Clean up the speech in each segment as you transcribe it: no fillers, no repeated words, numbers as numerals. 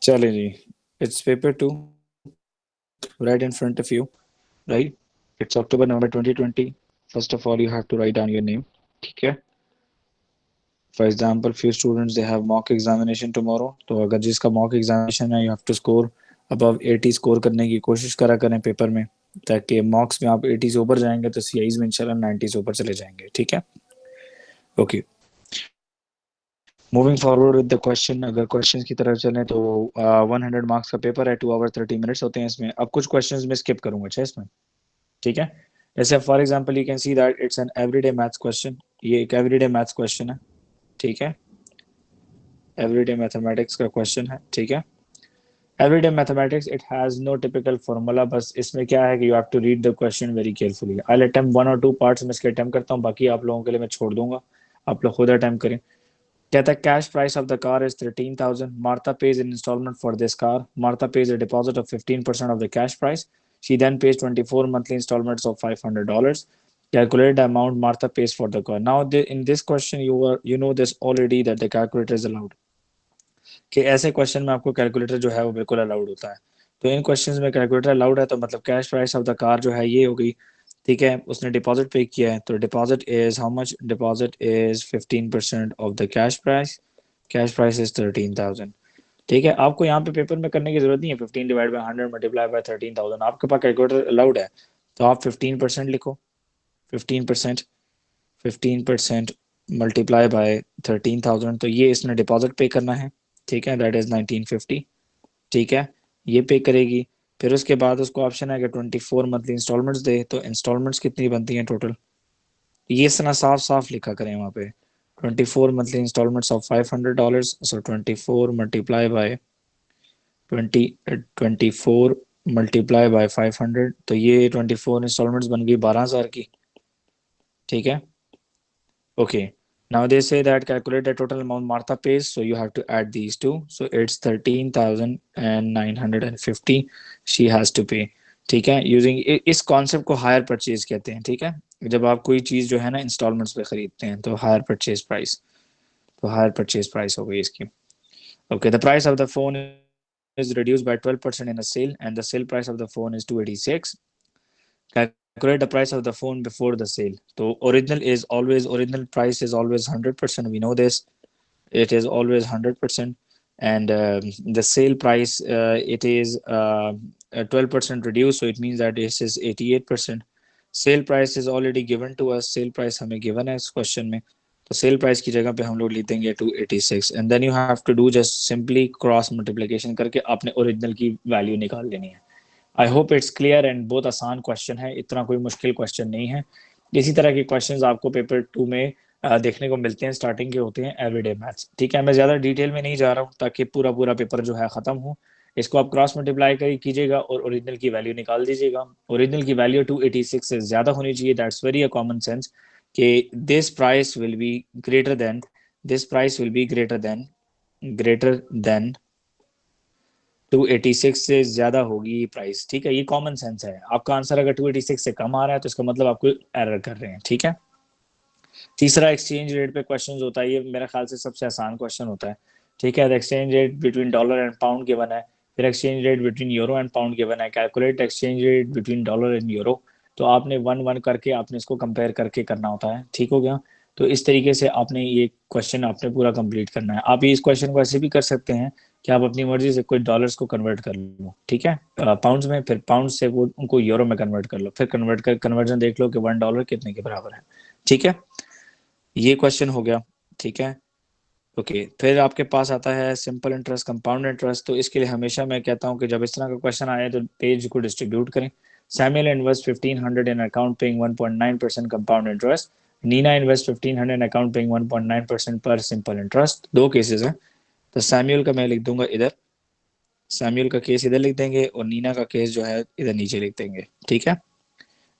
चले जी, it's paper 2 right in front of you, right? It's October November 2020. First of all, you have to write down your name. ठीक है? For example, few students they have mock examination tomorrow. तो अगर जिसका mock examination है, you have to score above 80 score करने की कोशिश करा करें पेपर में, ताकि मॉक्स में आप 80 से ऊपर जाएंगे तो सीआईज में इंशाल्लाह 90 से ऊपर चले जाएंगे. ठीक है? Okay. Moving forward with the question. अगर क्वेश्चंस की तरफ चलें तो 100 मार्क्स का पेपर है, 2 आवर 30 मिनट्स होते हैं इसमें. अब कुछ क्वेश्चंस में स्किप करूंगा अच्छा इसमें. ठीक है? जैसे for example you can see that it's an everyday maths question. ये एक एवरीडे मैथ्स क्वेश्चन है. ठीक है? एवरीडे मैथमेटिक्स का क्वेश्चन है. ठीक है? Everyday mathematics it has no typical formula. बस इसमें क्या है कि you have to read the question very carefully. I will attempt 1 और 2 पार्ट्स में इसके अटेम्प्ट करता हूँ, बाकी आप लोगों के लिए मैं छोड़ दूंगा, आप लोग खुद अटेम्प्ट करें. कहता है cash price of the car is 13,000. Martha pays an installment for this car. Martha pays a deposit of 15% of the cash price. She then pays 24 monthly installments of $500. Calculate the amount Martha pays for the car. Now, in this question, you know this already that the calculator is allowed. कि ऐसे question में आपको calculator जो है वो बिल्कुल allowed होता है. तो इन क्वेश्चंस में कैलकुलेटर अलाउड है, तो मतलब cash price of the car जो है ये हो गई. ठीक है? उसने डिपॉजिट पे किया है, तो deposit is how much? Deposit is 15% of the cash price. Cash price is 13,000. ठीक है? आपको यहाँ पे पेपर में करने की जरूरत नहीं है. 15 डिवाइड बाय 100 मल्टीप्लाई बाय 13,000. आपके पास कैलकुलेटर अलाउड है, तो आप 15% लिखो. 15%. 15% मल्टीप्लाई बाय 13,000. तो ये इसने डिपॉजिट पे करना है. ठीक है? That is 1950. ठीक है? ये पे करेगी. फिर उसके बाद उसको ऑप्शन है कि 24 मंथली इंस्टॉलमेंट्स दे. तो इंस्टॉलमेंट्स कितनी बनती हैं टोटल? ये इतना साफ साफ लिखा करें वहाँ पे. 24 monthly instalments of $500. So 24 multiply by 24 multiply by 500. तो ये 24 इंस्टॉलमेंट्स बन गई 12,000 की. ठीक है? Okay. Now they say that calculate the total amount Martha pays, so you have to add these two. So it's 13,950 she has to pay. ठीक है? Using इस कॉन्सेप्ट को हायर परचेज कहते हैं. ठीक है? जब आप कोई चीज जो है ना इंस्टॉलमेंट्स पे खरीदते हैं, तो हायर परचेज प्राइस. तो हायर परचेज प्राइस हो गई इसकी. Okay. The price of the phone is reduced by 12% in a sale, and the sale price of the phone is 286. Calculate the price of the phone before the sale. So original price is always 100%. We know this. It is always 100%. And the sale price it is 12% reduced, so it means that this is 88%. Sale price is already given to us. Sale price हमें given है इस question में. तो sale price की जगह पे हम लोग लिख देंगे 286. And then you have to do just simply cross multiplication करके आपने ओरिजिनल की वैल्यू निकाल लेनी है. I hope it's clear and बहुत आसान क्वेश्चन है, इतना कोई मुश्किल क्वेश्चन नहीं है. इसी तरह के क्वेश्चंस आपको पेपर 2 में देखने को मिलते हैं. स्टार्टिंग के होते हैं एवरीडे मैथ्स. ठीक है? मैं ज़्यादा डिटेल में नहीं जा रहा हूँ ताकि पूरा पूरा पेपर जो है ख़त्म हो. इसको आप क्रॉस मल्टीप्लाई कीजिएगा और ओरिजिनल की वैल्यू निकाल दीजिएगा. ओरिजिनल की वैल्यू 286 से ज़्यादा होनी चाहिए. That's very a common sense कि this price will be greater than this price will be greater than 286 से ज्यादा होगी प्राइस. ठीक है? ये कॉमन सेंस है. आपका आंसर अगर 286 से कम आ रहा है तो इसका मतलब आपको एरर कर रहे हैं. ठीक है? तीसरा एक्सचेंज रेट पे क्वेश्चन होता है. ये मेरे ख्याल से सबसे आसान क्वेश्चन होता है. ठीक है? Exchange rate between dollar and pound given है. फिर exchange rate between euro and pound given है. Calculate exchange rate between dollar and euro. तो आपने वन वन करके आपने इसको कंपेयर करके करना होता है. ठीक हो गया? तो इस तरीके से आपने ये क्वेश्चन आपने पूरा कंप्लीट करना है. आप इस क्वेश्चन को ऐसे भी कर सकते हैं कि आप अपनी मर्जी से कोई डॉलर्स को कन्वर्ट कर लो. ठीक है? पाउंड्स में, फिर पाउंड से वो उनको यूरो में कन्वर्ट कर लो, फिर कन्वर्ट कर कन्वर्जन देख लो कि $1 कितने के बराबर है. ठीक है? ये क्वेश्चन हो गया. ठीक है? ओके. फिर आपके पास आता है सिंपल इंटरेस्ट, कंपाउंड इंटरेस्ट. तो इसके लिए हमेशा मैं कहता हूँ कि जब इस तरह का क्वेश्चन आए तो पेज को डिस्ट्रीब्यूट करें. Samuel invest 1500 in account paying 1.9% compound interest. Nina invest 1500 in account paying 1.9% पर सिंपल इंटरेस्ट. दो केसेस हैं. तो सैमुअल का मैं लिख दूंगा इधर, सैमुअल का केस इधर लिख देंगे और नीना का केस जो है इधर नीचे लिख देंगे. ठीक है?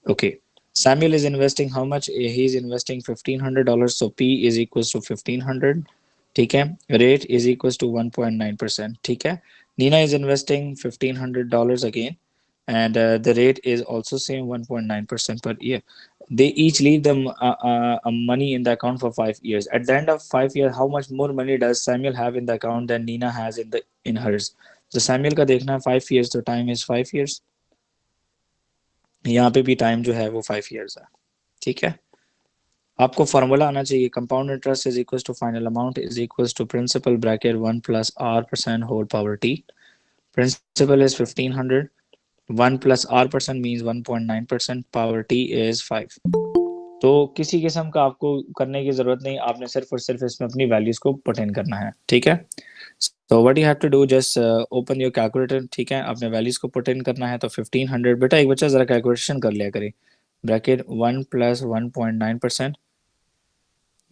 Okay. Samuel is investing how much? He is investing $1,500. So P is equals to 1,500. ठीक है? Rate is equals to 1.9%. ठीक है? Nina is investing $1,500 again, and the rate is also same 1.9% per year. They each leave them money in the account for 5 years. At the end of 5 years, how much more money does Samuel have in the account than Nina has in hers? So Samuel का देखना है 5 years, तो time is 5 years. यहाँ पे भी time जो है वो 5 years है. ठीक है, आपको फॉर्मूला आना चाहिए. Compound interest is equal to final amount is equal to principal bracket 1+r% whole power t. Principal is 1500. 1+r% means 1.9%. Power t is 5. तो किसी किस्म का आपको करने की जरूरत नहीं, आपने सिर्फ और सिर्फ इसमें अपनी वैल्यूज को पुट इन करना है. ठीक है, so what you have to do, just open your calculator. ठीक है, अपने वैल्यूज को पुट इन करना है. तो 1500, बेटा एक बच्चा जरा कैलकुलेशन कर लिया करे. Bracket 1 + 1.9%,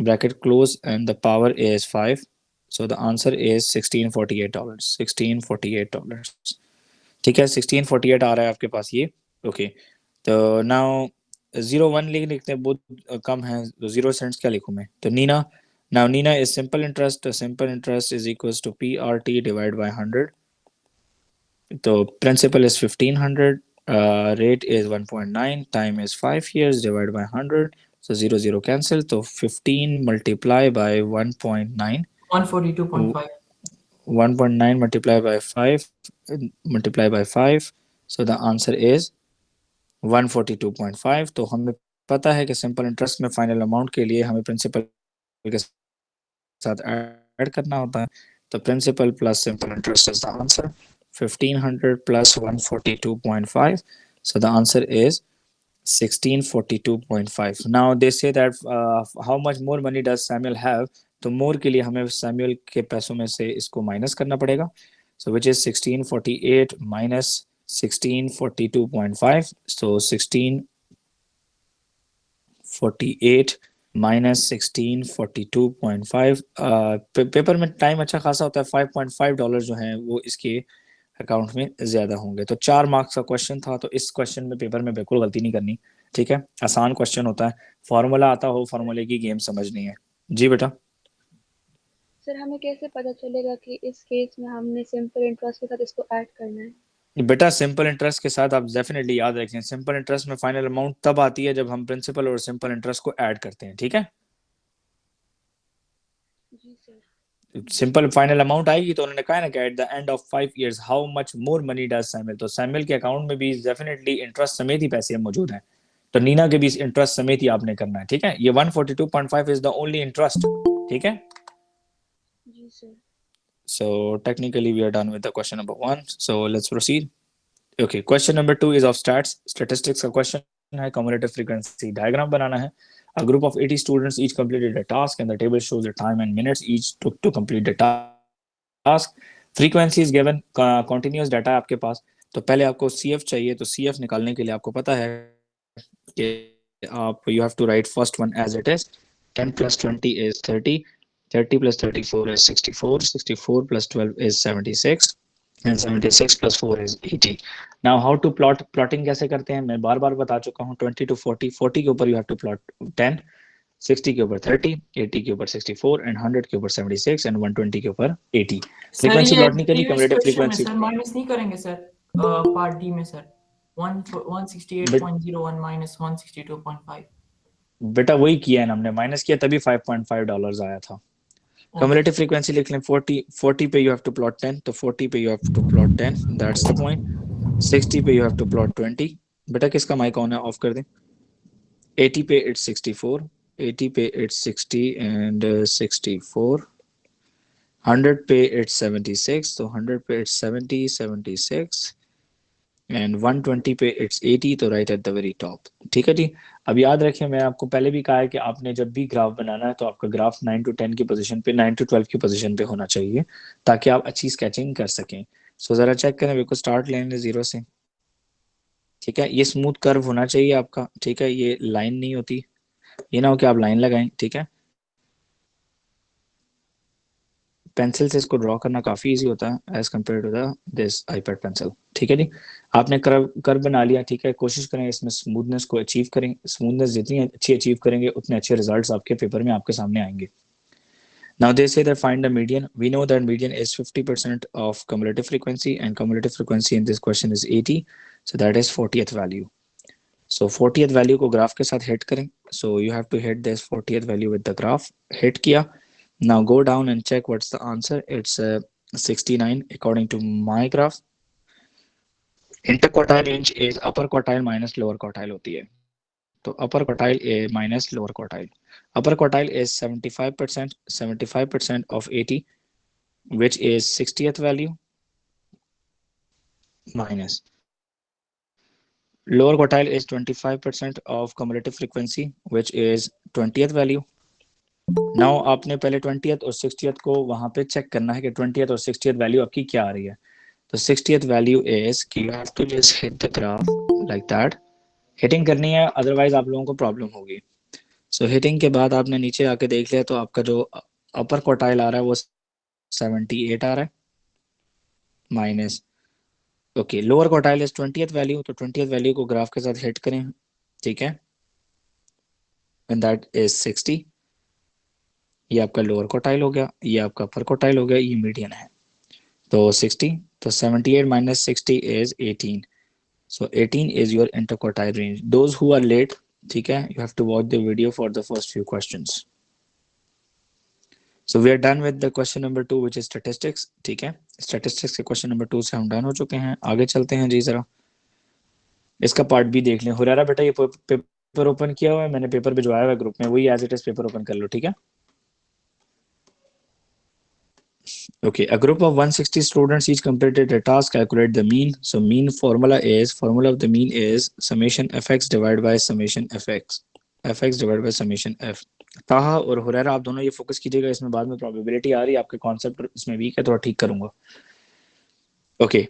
bracket close, and the power is 5. So the answer is $1648. $1648. ठीक है, 1648 आ रहा है आपके पास ये. ओके, तो नाउ 01 लिखते हैं, बहुत कम है, तो 0 सेंट्स क्या लिखूं मैं? तो Neena, now Nina is simple interest. Simple interest is equals to PRT divided by 100. तो principal is 1500, rate is 1.9, time is 5 years, divided by 100. So 0 0 cancel. तो 15 multiply by 1.9, 142.5. 1.9 multiply by 5, multiply by 5. So the answer is 142.5. तो हमें पता है कि simple interest में final amount के लिए हमें प्रिंसिपल के साथ ऐड करना होता है. तो principal plus simple interest is the answer. 1500 plus 142.5. So the answer is 1642.5. Now they say that how much more money does Samuel have? तो more के लिए हमें Samuel के पैसों में से इसको माइनस करना पड़ेगा. So which is 1648 minus 1642.5. So 1648 minus 1642.5. Paper में टाइम अच्छा खासा होता है. $5.5 जो है वो इसके अकाउंट में ज्यादा होंगे. तो 4 मार्क्स का क्वेश्चन था, तो इस क्वेश्चन में पेपर में बिल्कुल गलती नहीं करनी. ठीक है, आसान क्वेश्चन होता है. फॉर्मूला आता हो, फॉर्मूले की गेम समझनी है. जी बेटा. सर हमें कैसे पता चलेगा कि इस केस में हमने सिंपल इंटरेस्ट के साथ इसको ऐड करना है? बेटा सिंपल इंटरेस्ट के साथ आप डेफिनेटली याद रखें, सिंपल इंटरेस्ट में फाइनल अमाउंट तब आती है जब हम प्रिंसिपल और सिंपल इंटरेस्ट को ऐड करते हैं. ठीक है, जी सर. सिंपल फाइनल अमाउंट आएगी तो उन्होंने कहा ना कि at the end of 5 years how much more money does Samuel. तो सैमुअल के अकाउंट में भी डेफिनेटली इंटरेस्ट समेत ही पैसे मौजूद हैं. तो नीना के भी इंटरेस्ट समेत ही आपने करना है. ठीक है, ये 142.5 इज द ओनली इंटरेस्ट. ठीक है, जी sir. so technically we are done with the question number 1. So let's proceed. Okay, question number 2 is of statistics का question है. cumulative frequency diagram बनाना है. A group of 80 students each completed a task and the table shows the time and minutes each took to complete the task. Frequency is given. Continuous data है आपके पास. तो पहले आपको CF चाहिए. तो CF निकालने के लिए आपको पता है कि आप you have to write first one as it is. 10 plus 20 is 30. 30 plus 34 is 64. 64 plus 12 is 76. And 76 plus 4 is 80. Now how to plot? Plotting कैसे करते हैं मैं बार बार बता चुका हूँ. 20 to 40. 40 के ऊपर you have to plot 10. 60 के ऊपर 30. 80 के ऊपर 64. And 100 के ऊपर 76. And 120 के ऊपर 80. फ्रीक्वेंसी प्लॉट नहीं करनी, कम्युलेटिव फ्रीक्वेंसी. सर माइनस नहीं करेंगे सर पार्ट डी में सर. 168.01 minus 162.5. बेटा वही किया है ना हमने, माइनस किया तभी $5.5 आया था. Cumulative frequency लिख लें. 40 पे you have to plot 10. तो 40 पे you have to plot 10. That's the point. 60 पे you have to plot 20. बेटा किसका माइक ऑन है, ऑफ कर दें. 80 पे it's 64. 80 पे it's 60 and 64. 100 पे it's 76. तो 100 पे it's 70, 76. एंड 120 पे इट्स 80. तो right at the very top. ठीक है जी. अब याद रखें, मैं आपको पहले भी कहा है कि आपने जब भी ग्राफ बनाना है तो आपका ग्राफ 9 to 10 की पोजीशन पे, 9 to 12 की पोजीशन पे होना चाहिए ताकि आप अच्छी स्केचिंग कर सकें. सो जरा चेक करें, बिल्कुल स्टार्ट लाइन है 0 से. ठीक है, ये स्मूथ कर्व होना चाहिए आपका. ठीक है, ये लाइन नहीं होती, ये ना हो कि आप लाइन लगाएं. ठीक है, पेंसिल से इसको ड्रॉ करना काफ़ी इजी होता है as compare to the this iPad pencil. ठीक है जी, आपने कर्व बना लिया. ठीक है, कोशिश करें इसमें स्मूथनेस को अचीव करें. स्मूथनेस जितनी अच्छी अचीव करेंगे उतने अच्छे रिजल्ट्स आपके पेपर में आपके सामने आएंगे. Now they say that find the median. We know that median is 50% of cumulative frequency and cumulative frequency in this question is 80. So that is 40th value. So 40th value को graph के साथ hit करें. So you have to hit this 40th value with the graph. Hit किया. Now go down and check what's the answer. It's 69 according to my graph. Interquartile range is upper quartile minus lower quartile होती है. तो upper quartile minus lower quartile. Upper quartile is 75% of 80, which is 60th value, minus lower quartile is 25% of cumulative frequency, which is 20th value. Now आपने पहले 20th और 60th को वहां पे check करना है कि 20th और 60th वैल्यू आपकी क्या आ रही है. तो 60th वैल्यू is कि you have to just hit the graph like that. Hitting करनी है, अदरवाइज आप लोगों को प्रॉब्लम होगी. सो हिटिंग के बाद आपने नीचे आके देख लिया तो आपका जो अपर क्वार्टाइल आ रहा है वो 78 आ रहा है, minus okay lower quartile is 20th value. तो 20th वैल्यू को ग्राफ के साथ हिट करें, ठीक है, एंड दैट इज 60. ये आपका लोअर क्वार्टाइल हो गया, ये आपका अपर क्वार्टाइल हो गया, ये मीडियन है. तो 60, तो 78 minus 60 is 18. So 18 is your interquartile range. Those who are late, ठीक है, you have to watch the video for the first few questions. So we are done with the question number 2, which is statistics. ठीक है, statistics के question number 2 से हम done हो चुके हैं. आगे चलते हैं जी, जरा इसका पार्ट भी देख लें. हुरैरा बेटा ये पेपर ओपन किया हुआ है, मैंने पेपर भिजवाया हुआ है ग्रुप में, वही as it is paper open कर लो, ठीक है. Okay, a group of 160 students each completed a task. Calculate the mean. So mean formula of the mean is summation fx divided by summation fx divided by summation f. ताहा और हुरैरा आप दोनों ये focus कीजिएगा, इसमें बाद में प्रोबेबिलिटी आ रही है, आपके कॉन्सेप्ट इसमें वीक है, थोड़ा ठीक करूंगा. ओके,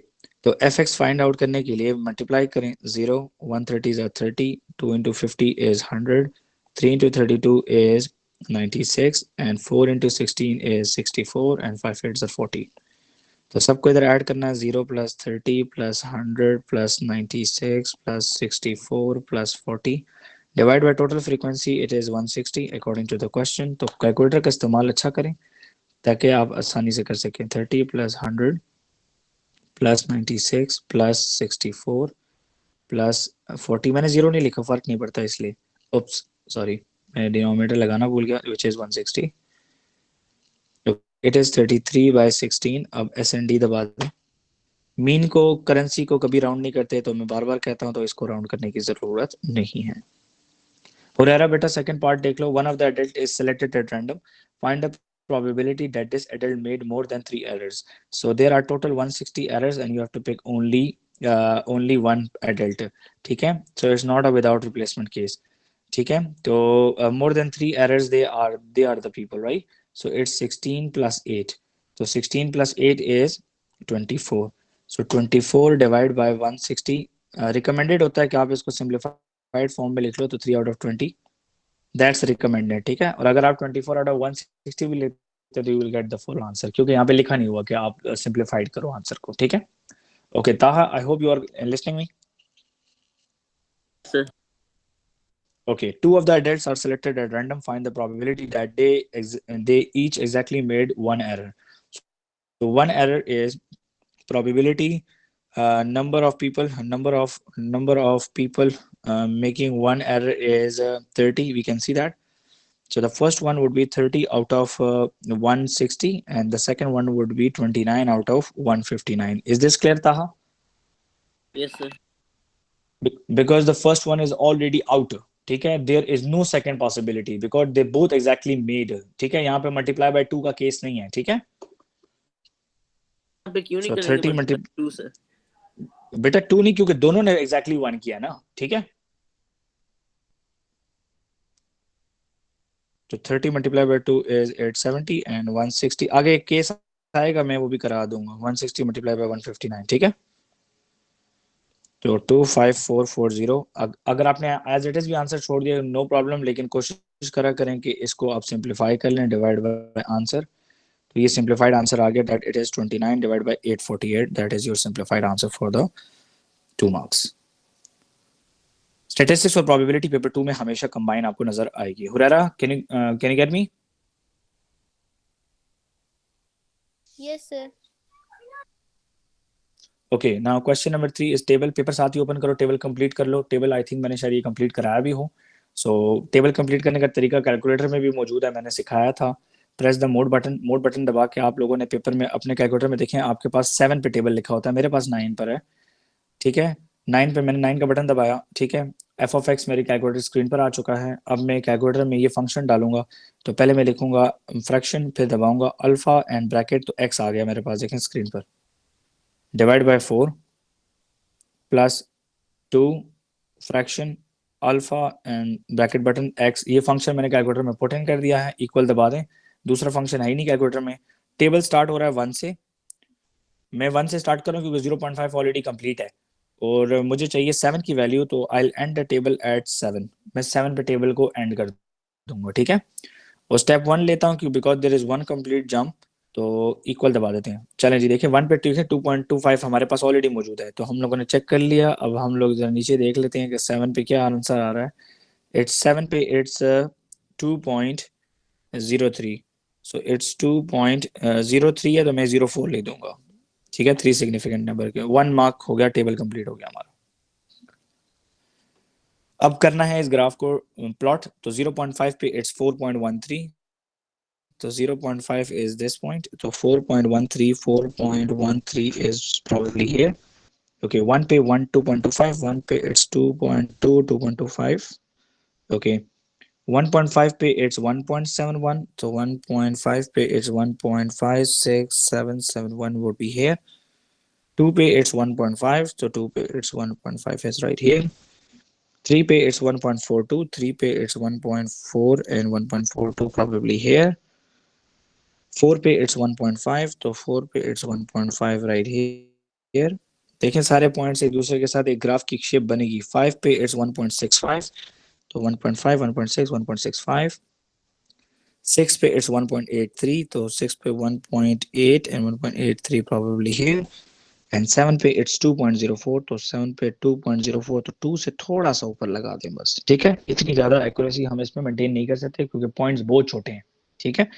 तो fx फाइंड आउट करने के लिए मल्टीप्लाई करें. 0 130 is 30, 2 into 50 is 100, 3 into 32 is 96 and 4 into 16 is 64 and 5 8s are 40. तो सबको इधर ऐड करना है. 0 plus 30 plus 100 plus 96 plus 64 plus 40 divide by total frequency it is 160 according to the question. तो कैलकुलेटर का इस्तेमाल अच्छा करें ताकि आप आसानी से कर सकें. 30 plus 100 plus 96 plus 64 plus 40. मैंने 0 नहीं लिखा, फर्क नहीं पड़ता इसलिए. उप्स सॉरी, मैं डिनोमिनेटर लगाना भूल गया, which is 160. It is 33 by 16. अब SND दबा दें. मीन को करेंसी को कभी राउंड नहीं करते, तो मैं बार बार कहता हूं, तो इसको राउंड करने की जरूरत नहीं है. हुरैरा बेटा सेकंड पार्ट देख लो. One of the adult is selected at random. Find the probability that this adult made more than 3 errors. So there are total 160 errors and you have to pick only one adult. ठीक है, so it's not a without replacement case. ठीक है, तो more than 3 errors they are the people, right? So it's 16 plus 8. So 16 plus 8 is 24. So 24 divided by 160. Recommended होता है कि आप इसको simplified form में लिख लो, तो 3 out of 20. That's recommended. ठीक है, और अगर आप 24 out of 160 भी लेते तो you will get the full answer, क्योंकि यहाँ पे लिखा नहीं हुआ कि आप simplified करो आंसर को. ठीक है, okay Taha, I hope you are listening me. Sir. Okay, 2 of the adults are selected at random. Find the probability that they each exactly made one error. So one error is probability number of people making one error is 30. We can see that. So the first one would be 30 out of 160 and the second one would be 29 out of 159. Is this clear, Taha? Yes, sir. Because the first one is already out. ठीक है, there is no second possibility because they both exactly made. ठीक है, यहाँ पे multiply by 2 का case नहीं है. ठीक है, क्यों नहीं so करेंगे 30 2 सर? बेटा 2 नहीं, क्योंकि दोनों ने exactly 1 किया ना. ठीक है, तो 30 multiplied by 2 is 870 and 160. आगे एक केस आएगा, मैं वो भी करा दूंगा. 160 multiplied by 159. ठीक है, तो 25440. अगर आपने एज इट इज भी आंसर छोड़ दिया नो प्रॉब्लम, लेकिन कोशिश करें कि इसको आप सिंप्लीफाई कर लें डिवाइड बाय आंसर. तो ये सिंप्लीफाइड आंसर आ गया, that it is 29 divide by 848. That is your simplified answer for the 2 marks. Statistics और प्रोबेबिलिटी पेपर 2 में हमेशा कंबाइन आपको नजर आएगी. Huraira, can you get me? Yes sir. Okay, now question number 3 इस टेबल पेपर साथ ही ओपन करो, टेबल कंप्लीट कर लो। टेबल आई थिंक मैंने शायद ये कंप्लीट कराया भी हो। सो टेबल कंप्लीट करने का तरीका कैलकुलेटर में भी मौजूद है, मैंने सिखाया था। प्रेस द मोड बटन दबा के आप लोगों ने पेपर में अपने कैलकुलेटर में देखें, आपके पास 7 पे टेबल लिखा होता है, मेरे पास 9 पर है। ठीक है, 9 पे मैंने 9 का बटन दबाया। ठीक है, एफ ऑफ एक्स मेरी कैलकुलेटर स्क्रीन पर आ चुका है। अब मैं कैलकुलेटर में ये फंक्शन डालूंगा, तो पहले मैं लिखूंगा फ्रैक्शन, फिर दबाऊंगा अल्फा एंड ब्रैकेट, तो एक्स आ गया मेरे पास, देखें स्क्रीन पर। Divide by 4 plus 2 fraction alpha and bracket button x, ये फंक्शन मैंने कैलकुलेटर में पुट इन कर दिया है। इक्वल दबा दें, दूसरा फंक्शन है ही नहीं कैलकुलेटर में। टेबल स्टार्ट हो रहा है 1 से, मैं 1 से स्टार्ट करूं क्योंकि 0.5 ऑलरेडी कंप्लीट है और मुझे चाहिए 7 की वैल्यू, तो आई एंड द टेबल एट 7। मैं 7 पे टेबल को एंड कर दूंगा। ठीक है, और स्टेप 1 लेता हूँ क्योंकि because there is 1 complete jump, तो इक्वल दबा देते हैं। चलें जी, देखिए 1 पे ठीक है, 2.25 हमारे पास ऑलरेडी मौजूद है, तो हम लोगों ने चेक कर लिया। अब हम लोग जरा नीचे देख लेते हैं कि 7 पे क्या आंसर आ रहा है। इट्स 7 पे इट्स 2.03, सो इट्स 2.03 है, तो मैं 04 ले दूंगा। ठीक है, 3 सिग्निफिकेंट नंबर के 1 मार्क हो गया, टेबल कंप्लीट हो गया हमारा। अब करना है इस ग्राफ को प्लॉट, तो 0.5 पे इट्स 4.13, तो 0.5 is this point, so 4.13 is probably here. Okay, 1 पे 1 2.25, 1 पे it's 2.2 2.25. Okay, 1.5 पे it's 1.71, so 1.5 पे it's 1.56771 would be here. 2 पे it's 1.5, so 2 पे it's 1.5 is right here. 3 पे it's 1.42, 3 पे it's 1.4 and 1.42 probably here. 4 पे इट्स 1.5, तो 4 पे इट्स 1.5 राइट हियर। देखें सारे पॉइंट्स एक दूसरे के साथ एक ग्राफ की शेप बनेगी। 5 पे इट्स 1.65, तो 1.5 1.6 1.65। 6 पे इट्स 1.83, तो 6 पे 1.8 एंड 1.83 प्रोबेबली हियर। एंड 7 पे इट्स 2.04, तो 7 पे 2.04, तो 2 से थोड़ा सा ऊपर लगा दें बस। ठीक है, इतनी ज्यादा एक्यूरेसी हम इसमें मेंटेन नहीं कर सकते क्योंकि पॉइंट्स बहुत छोटे हैं। ठीक है,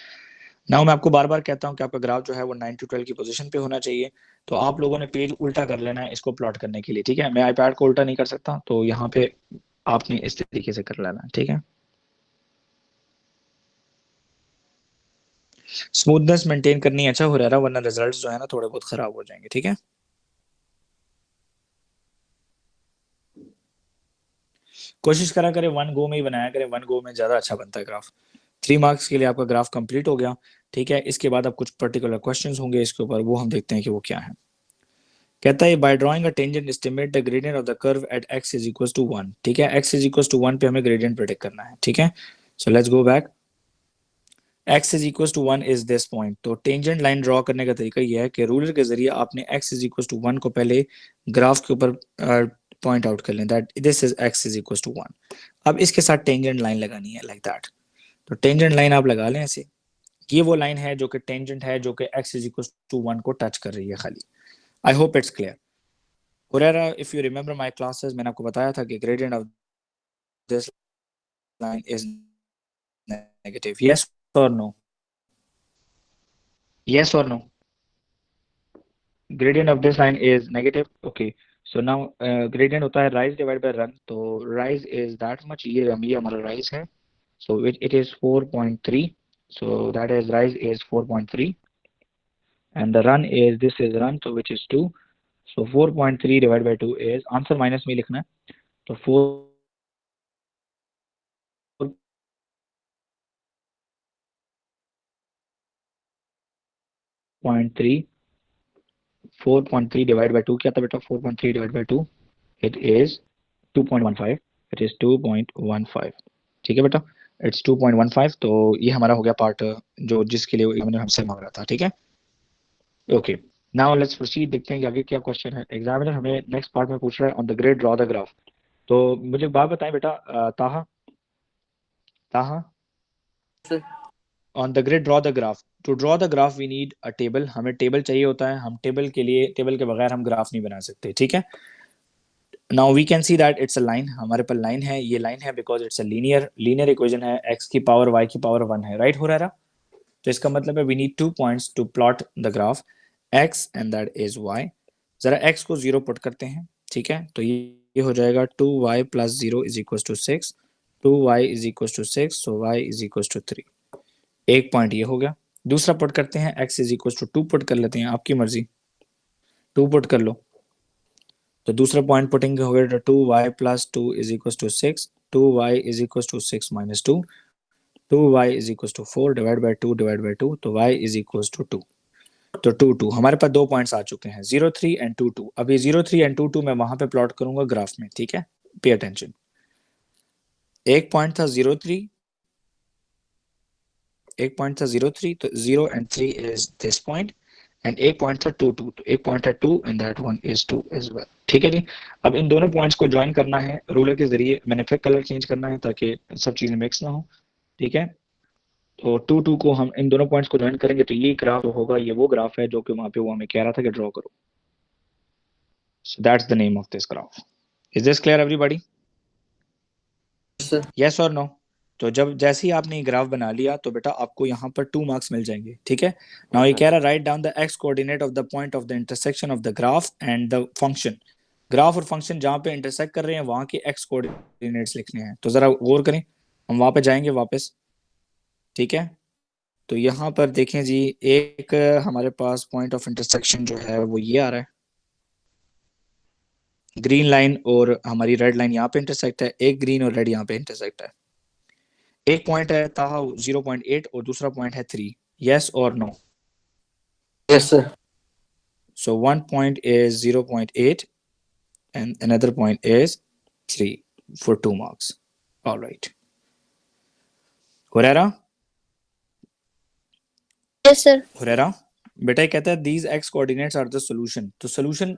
नाउ मैं आपको बार बार कहता हूं कि आपका ग्राफ जो है वो 9 to 12 की पोजीशन पे होना चाहिए, तो आप लोगों ने पेज उल्टा कर लेना है इसको प्लॉट करने के लिए। ठीक है, मैं आईपैड को उल्टा नहीं कर सकता, तो यहाँ पे आपने इस तरीके से कर लेना है। ठीक है, स्मूथनेस मेंटेन करनी अच्छा हो रहा है, वरना रिजल्ट्स जो है ना थोड़े बहुत खराब हो जाएंगे। ठीक है, कोशिश करा करें 1 गो में ही बनाया करें, 1 गो में ज्यादा अच्छा बनता है ग्राफ। 3 मार्क्स के लिए आपका ग्राफ कंप्लीट हो गया। ठीक है, इसके बाद अब कुछ पर्टिकुलर क्वेश्चंस होंगे इसके ऊपर, वो हम देखते हैं कि वो क्या है। कहता है by drawing a tangent estimate the gradient of the curve at x is equal to 1। ठीक है, x इज इक्वल टू 1 पे हमें ग्रेडियंट प्रेडिक्ट करना है। ठीक है, so let's go back. x is equal to 1 is this point, तो tangent line draw करने का तरीका यह है कि रूलर के जरिए आपने x इज इक्वल टू 1 को पहले ग्राफ के ऊपर पॉइंट आउट कर लें that this is x is equal to 1। अब इसके साथ टेंजेंट लाइन लगानी है लाइक दैट, तो टेंजेंट लाइन आप लगा लें ऐसे। ये वो लाइन है जो कि टेंजेंट है, जो कि x इज इक्वल टू 1 को टच कर रही है खाली। आई hope it's clear. Urera, if you remember my classes, मैंने आपको बताया था कि gradient of this line is negative. Yes or no? Yes or no? Gradient of this line is negative. Okay. So now gradient होता है rise divided by run. तो rise is that much. ये हमारा rise है. So it is 4.3. So that is rise is 4.3. And the run is this is run. So which is 2. So 4.3 divided by 2 is answer minus में लिखना है. तो 4.3 4.3 divided by 2 क्या था बेटा? 4.3 divided by 2 it is 2.15, it is 2.15। ठीक है बेटा, it's 2.15। तो ये हमारा हो गया पार्ट जो जिसके लिए एग्जामिनर हमसे मांग रहा था। ठीक है, ओके, नाउ लेट्स प्रोसीड। देखते हैं कि आगे क्या क्वेश्चन है। एग्जामिनर हमें नेक्स्ट पार्ट में पूछ रहा है on the grid draw the graph. तो मुझे एक बात बताएं बेटा, Taha Taha sir on the grid draw the graph. To draw the graph we need a table, हमें टेबल चाहिए होता है। हम टेबल के लिए टेबल के बगैर हम ग्राफ नहीं बना सकते। ठीक है, now we can see that it's a line, हमारे पास लाइन है, ये लाइन है because it's a linear equation है, x की पावर y की पावर 1 है, राइट हो रहा है। तो इसका मतलब है we need 2 points to plot the graph x and that is y। जरा x को 0 पुट करते हैं, ठीक है, तो ये हो जाएगा 2y plus 0 is equal to 6, 2y is equal to 6, so y is equal to 3। एक पॉइंट ये हो गया। दूसरा पुट करते हैं, x is equal to 2 put कर लेते हैं, आपकी मर्जी, 2 पुट कर लो। तो दूसरा पॉइंट पुटिंग हो गया 2y plus 2 is equal to 6, 2y is equal to 6 minus 2, 2y is equal to 4 divide by 2, तो y इज इक्वल टू 2। तो 2 2 हमारे पास 2 पॉइंट्स आ चुके हैं, 0 3 एंड 2 2। अब ये 0 3 एंड 2 2 मैं वहां पे प्लॉट करूंगा ग्राफ में, ठीक है, पे अटेंशन। एक पॉइंट था 0 3, एक पॉइंट था 0 3, तो 0 and 3 is this point, and एक पॉइंट था 2 2, तो एक पॉइंट था 2 and that one is 2 as well, ठीक है जी। अब इन दोनों पॉइंट्स को ज्वाइन करना है रूलर के जरिए, मैंने फिर कलर चेंज करना है ताकि सब चीजें मिक्स ना हो, ठीक है। तो 2 2 को हम इन दोनों पॉइंट्स को ज्वाइन करेंगे, तो ये ग्राफ जो होगा ये वो ग्राफ है जो कि वहां पे वो हमें कह रहा था कि ड्रॉ करो। So that's the name of this graph. Is this clear everybody? sir. Yes or no? तो जब जैसे ही आपने ये ग्राफ बना लिया तो बेटा आपको यहाँ पर 2 मार्क्स मिल जाएंगे, ठीक है। नाउ ये कह रहा write down the x coordinate of the point of the intersection of the graph and the function. Graph और फंक्शन जहाँ पे इंटरसेक्ट कर रहे हैं वहां के x कोऑर्डिनेट्स लिखने हैं। तो जरा गौर करें, हम वहां पे जाएंगे वापस, ठीक है। तो यहाँ पर देखें जी, एक हमारे पास पॉइंट ऑफ इंटरसेक्शन जो है वो ये आ रहा है, ग्रीन लाइन और हमारी रेड लाइन यहाँ पे इंटरसेक्ट है, एक ग्रीन और रेड यहाँ पे इंटरसेक्ट है। एक पॉइंट है ताहा 0.8 और दूसरा पॉइंट है 3, यस और no? Yes sir. So one point is 0.8 and another point is 3 for 2 marks. All right. Hurera? Yes sir. Hurera? बेटा ये कहता है these x coordinates are the solution। तो solution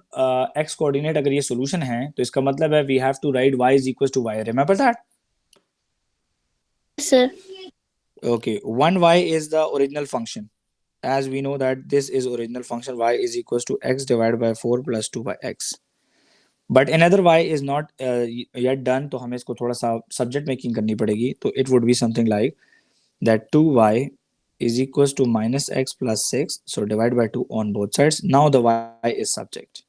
x coordinate अगर ये solution है तो इसका मतलब है we have to write y is equals to y। Remember that? Yes sir. Okay, 1y is the original function, as we know that this is original function, y is equals to x divided by 4 plus 2 by x, but another y is not yet done, तो हमें इसको थोड़ा सा subject making करनी पड़ेगी। तो it would be something like that 2y is equals to minus x plus 6, so divide by 2 on both sides। now the y is subject,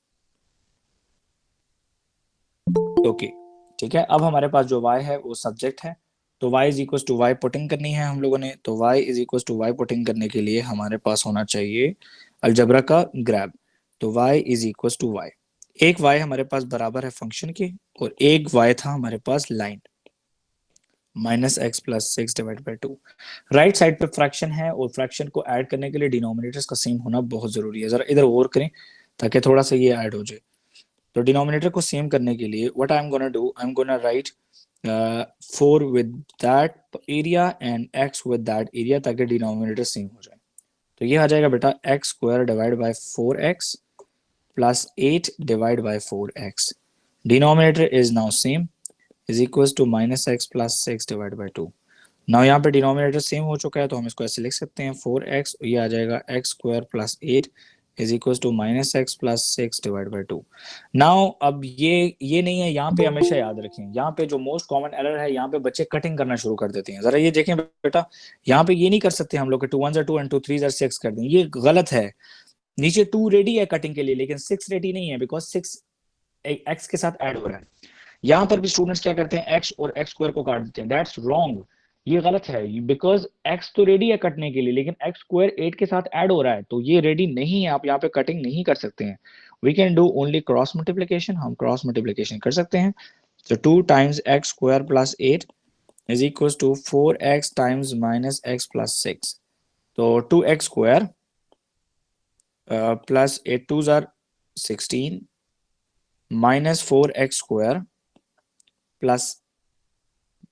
okay, ठीक है। अब हमारे पास जो y है वो subject है, तो y is equals to y putting करनी है हम लोगों ने। तो y is equals to y putting करने के लिए हमारे पास होना चाहिए अलजबरा का ग्रैब। तो y is equals to y, एक y हमारे पास बराबर है फंक्शन के और एक y था हमारे पास line, minus x plus 6 divide by 2। Right side पे फ्रैक्शन है और फ्रैक्शन को ऐड करने के लिए डिनोमिनेटर्स का सेम होना बहुत जरूरी है। जरा इधर और करें ताकि थोड़ा सा ये ऐड हो जाए। तो डिनोमिनेटर को सेम करने के लिए what I am gonna do, I am gonna right 4 with that area and x with that area ताकि डिनोमिनेटर सेम हो जाए। तो ये आ जाएगा बेटा x square divide by 4x plus 8 divide by 4x। Denominator is now same is equals to minus x plus 6 divide by 2। Now यहाँ पे डिनोमिनेटर सेम हो चुका है तो हम इसको ऐसे लिख सकते हैं 4x, ये आ जाएगा x square plus 8 is equals to minus x plus 6 divide by 2। Now अब ये नहीं है, यहाँ पे हमेशा याद रखें, यहाँ पे जो मोस्ट कॉमन एरर है, यहाँ पे बच्चे कटिंग करना शुरू कर देते हैं। जरा ये देखें बेटा, यहाँ पे ये नहीं कर सकते हम लोग 2 1s are 2 and 2 3s are 6 कर दें, ये गलत है। नीचे 2 रेडी है कटिंग के लिए लेकिन 6 रेडी नहीं है, बिकॉज 6 x के साथ ऐड हो रहा है। यहाँ पर भी स्टूडेंट्स क्या करते हैं, x और x स्क्वायर को काट देते हैं, दैट्स रॉन्ग, ये गलत है। बिकॉज x तो रेडी है कटने के लिए लेकिन x स्क्वायर 8 के साथ ऐड हो रहा है, तो ये रेडी नहीं है, आप यहाँ पे कटिंग नहीं कर सकते हैं। We can do only cross multiplication, हम क्रॉस मल्टीप्लीकेशन कर सकते हैं। तो 2 times x square plus 8 is equal to 4x times minus x plus 6। तो 2x square plus 8 2s are 16 minus 4x square plus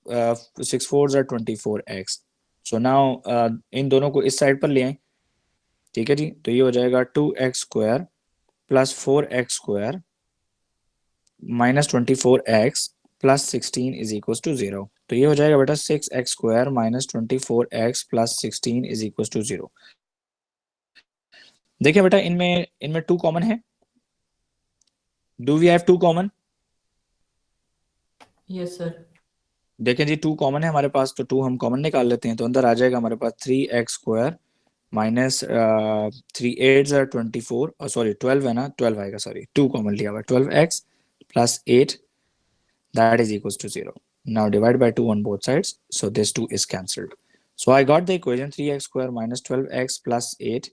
6 4s are 24x। So now इन दोनों को इस साइड पर ले आए, ठीक है जी। तो ये हो जाएगा 2x square plus 4x square minus 24x plus 16 is equal to 0। तो ये हो जाएगा बेटा 6x square minus 24x plus 16 is equal to 0। देखिए बेटा इनमें 2 कॉमन है। Do we have 2 common? Yes sir. देखें जी 2 कॉमन है हमारे पास, तो 2 हम कॉमन निकाल लेते हैं, तो अंदर आ जाएगा हमारे पास 3x square minus 3 8 are 24 sorry 12 है ना, 12 आएगा, सॉरी 2 कॉमन लिया हुआ, 12x plus 8 that is equals to 0. Now divide by 2 on both sides, so this 2 is cancelled. So I got the equation 3x square minus 12x plus 8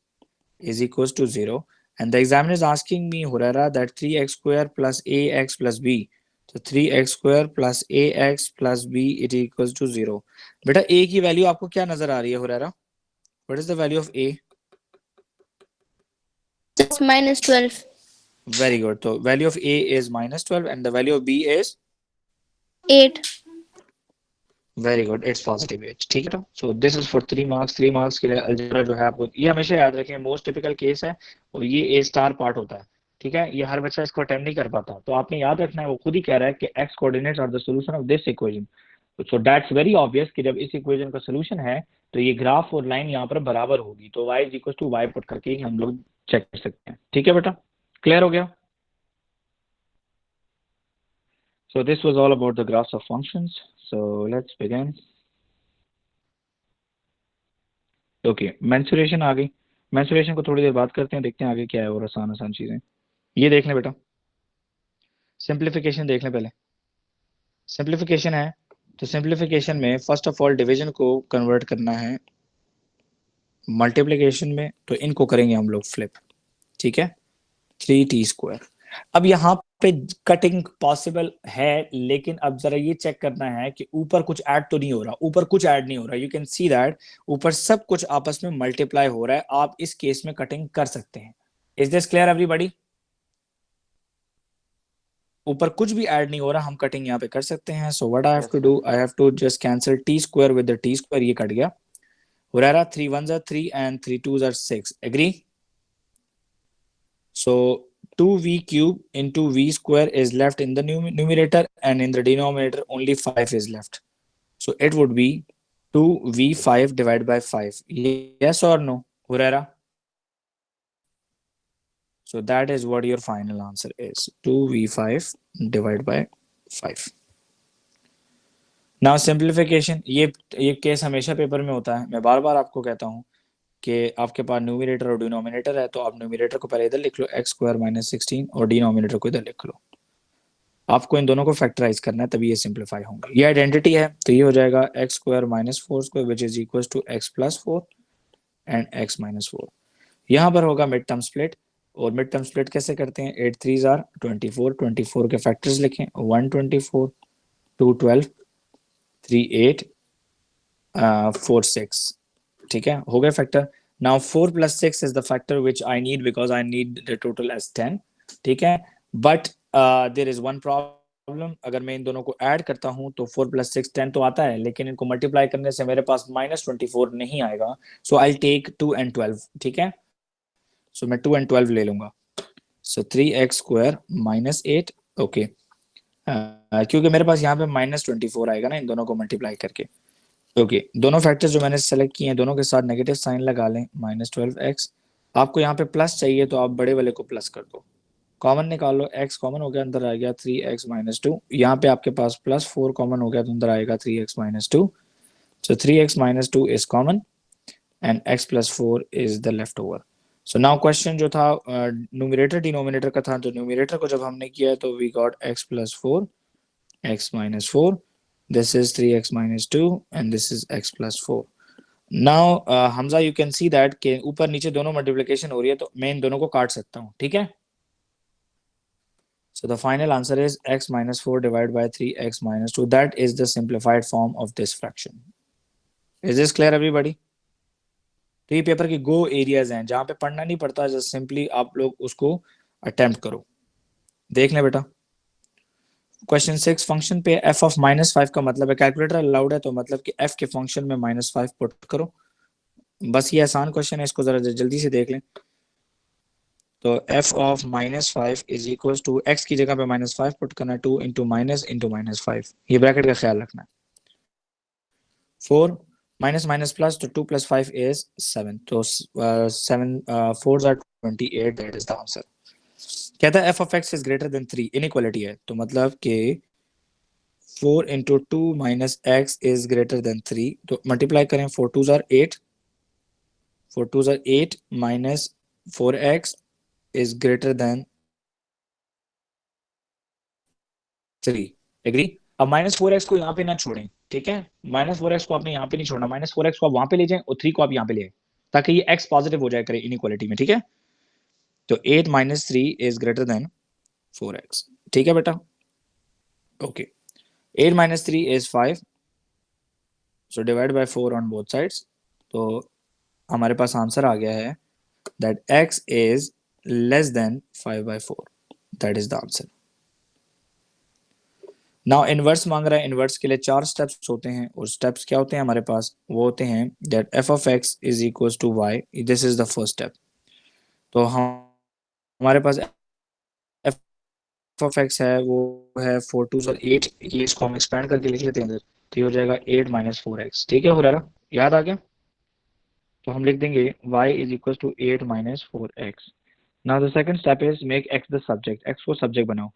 is equals to 0. And the examiner is asking me, Hurera, that 3x square plus ax plus b. So 3x square plus ax plus b it equals to 0. बेटा a की value आपको क्या नजर आ रही है Huraira? What is the value of a? It's minus 12. Very good. So value of a is minus 12 and the value of b is 8. Very good, it's positive as, ठीक है। So this is for 3 marks. 3 marks के लिए algebra जो है आपको ये हमेशा याद रखें, मोस्ट टिपिकल केस है और ये ए स्टार पार्ट होता है, ठीक है। ये हर बच्चा इसको अटेम्प्ट नहीं कर पाता, तो आपने याद रखना है, वो खुद ही कह रहा है कि x coordinates are the solution of this equation. So that's very obvious कि जब इस इक्वेशन का सॉल्यूशन है तो ये ग्राफ और लाइन यहाँ पर बराबर होगी, तो y is equal to y put करके ही हम लोग चेक कर सकते हैं, ठीक है बेटा, क्लियर हो गया। So this was all about the graphs of functions. So let's begin. Okay, mensuration आ गई। mensuration को थोड़ी देर बात करते हैं, देखते हैं आगे क्या है और आसान आसान चीजें। ये देख लें बेटा, सिंप्लीफिकेशन देख लें पहले। सिंप्लीफिकेशन है तो सिंप्लीफिकेशन में फर्स्ट ऑफ ऑल डिवीजन को कन्वर्ट करना है मल्टीप्लिकेशन में, तो इनको करेंगे हम लोग फ्लिप, ठीक है, 3t²। अब यहाँ पे कटिंग पॉसिबल है, लेकिन अब जरा ये चेक करना है कि ऊपर कुछ ऐड तो नहीं हो रहा, ऊपर कुछ ऐड नहीं हो रहा। यू कैन सी दैट ऊपर सब कुछ आपस में मल्टीप्लाई हो रहा है, आप इस केस में कटिंग कर सकते हैं। Is this clear everybody? ऊपर कुछ भी ऐड नहीं हो रहा, हम कटिंग यहाँ पे कर सकते हैं। So what I have to do, I have to just cancel t² with the t², ये कट गया। Huraira 3 1s are 3 and 3 2s are 6, agree? So 2v cube into v square is left in the numerator and in the denominator only 5 is left. So it would be 2v5 divided by 5. Yes or no, Hurera? So that is what your final answer is, 2v5 divided by 5. Now simplification, ये case हमेशा paper में होता है, मैं बार बार आपको कहता हूँ कि आपके पास न्यूमरेटर और डिनोमिनेटर है, तो आप न्यूमरेटर को पहले इधर लिख लो x² - 16 और डिनोमिनेटर को इधर लिख लो। आपको इन दोनों को फैक्टराइज करना है, तभी ये सिंप्लीफाई होंगे। ये आइडेंटिटी है, तो ये हो जाएगा x² - 4² which is equal to x + 4 and x - 4। यहाँ पर होगा मिड टर्म स्प्लिट, और मिड टर्म स्प्लिट कैसे करते हैं, 8 3s are 24, 24 के फैक्टर्स लिखें, 1 24, 2 12, 3 8, 4 6, ठीक है, हो गए factor. Now 4 + 6 is the factor which I need because I need the total as 10, ठीक है। But there is one problem, अगर मैं इन दोनों को ऐड करता हूं तो 4 + 6 10 तो आता है, लेकिन इनको मल्टीप्लाई करने से मेरे पास -24 नहीं आएगा। सो आई टेक 2 and 12, ठीक है। सो मैं 2 and 12 ले लूंगा। सो 3x² - 8, ओके, क्योंकि मेरे पास यहाँ पे -24 आएगा ना इन दोनों को मल्टीप्लाई करके। ओके, दोनों फैक्टर्स जो मैंने सेलेक्ट किए हैं दोनों के साथ नेगेटिव साइन लगा लें, -12x। आपको यहाँ पे प्लस चाहिए तो आप बड़े वाले को प्लस कर दो, कॉमन निकाल लो, x कॉमन हो गया, अंदर आ गया 3x - 2। यहाँ पे आपके पास +4 कॉमन हो गया तो अंदर आएगा 3x - 2। So 3x - 2 is common and x + 4 is the left over. So now question जो था न्यूमरेटर डिनोमिनेटर का था, तो न्यूमरेटर को जब हमने किया तो we got x + 4, x - 4, this is 3x - 2 and this is x + 4. Now Hamza, you can see that के ऊपर नीचे दोनों मल्टीप्लिकेशन हो रही है, तो मैं इन दोनों को काट सकता हूँ, ठीक है। So the final answer is x - 4 divided by 3x - 2. That is the simplified form of this fraction. Is this clear everybody? तो ये पेपर के गो एरियाज हैं जहां पे पढ़ना नहीं पड़ता, जस्ट सिंपली आप लोग उसको अटेम्प्ट करो। देख लें बेटा, क्वेश्चन 6 फंक्शन पे f ऑफ -5 का मतलब है, कैलकुलेटर अलाउड है तो मतलब कि f के फंक्शन में -5 पुट करो। बस ये आसान क्वेश्चन है, इसको जरा जल्दी से देख लें। तो f of -5 is equal to x की जगह पे -5 पुट करना है, 2 × -5, ये ब्रैकेट का ख्याल रखना है। 4 - प्लस, तो 2 + 5 इज 7, तो 7 4s are 28, that is the answer. कहता है f of x is greater than 3, inequality है, तो मतलब कि 4 × 2 - x is greater than 3, तो मल्टीप्लाई करें, 4 2s are 8, 4 2s are 8 minus 4x is greater than 3. Agree? अब -4x को यहाँ पे ना छोड़ें, ठीक है? -4x को आपने यहाँ पे नहीं छोड़ना, -4x को आप वहां पे ले जाएं और 3 को आप यहाँ पे ले आए, ताकि ये x पॉजिटिव हो जाए करे इनइक्वालिटी में, ठीक है? तो 8 minus 3 is greater than 4x, ठीक है बेटा? Okay, 8 minus 3 is 5, so divide by 4 on both sides. तो हमारे पास आंसर आ गया है that x is less than 5 by 4. That is the answer. Now inverse मांग रहा है, इनवर्स के लिए 4 स्टेप्स होते हैं, और स्टेप्स क्या होते हैं हमारे पास? वो होते हैं that f of x is equals to y. This is the first step. तो हमारे पास f of x है, वो है 4 2s और 8. ये इसको हम एक्सपेंड करके लिख लेते हैं अंदर, तो ये हो जाएगा 8 minus 4x. ठीक है हुरैरा, याद आ गया? तो हम लिख देंगे y is equals to 8 minus 4x. Now the second step is make x the subject. x को सब्जेक्ट बनाओ,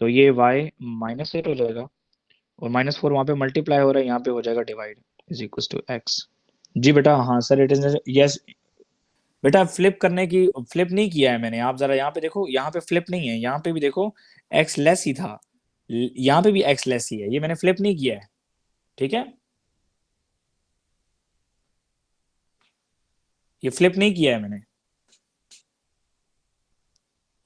तो ये y -8 हो जाएगा, और -4 वहां पे मल्टीप्लाई हो रहा है, यहाँ पे हो जाएगा divide, is equal to x. जी बेटा, हाँ सर इट इज यस बेटा. फ्लिप करने की, फ्लिप नहीं किया है मैंने. आप जरा यहाँ पे देखो, यहाँ पे फ्लिप नहीं है, यहाँ पे भी देखो x लेस ही था, यहाँ पे भी x लेस ही है, ये मैंने फ्लिप नहीं किया है, ठीक है? ये फ्लिप नहीं किया है मैंने,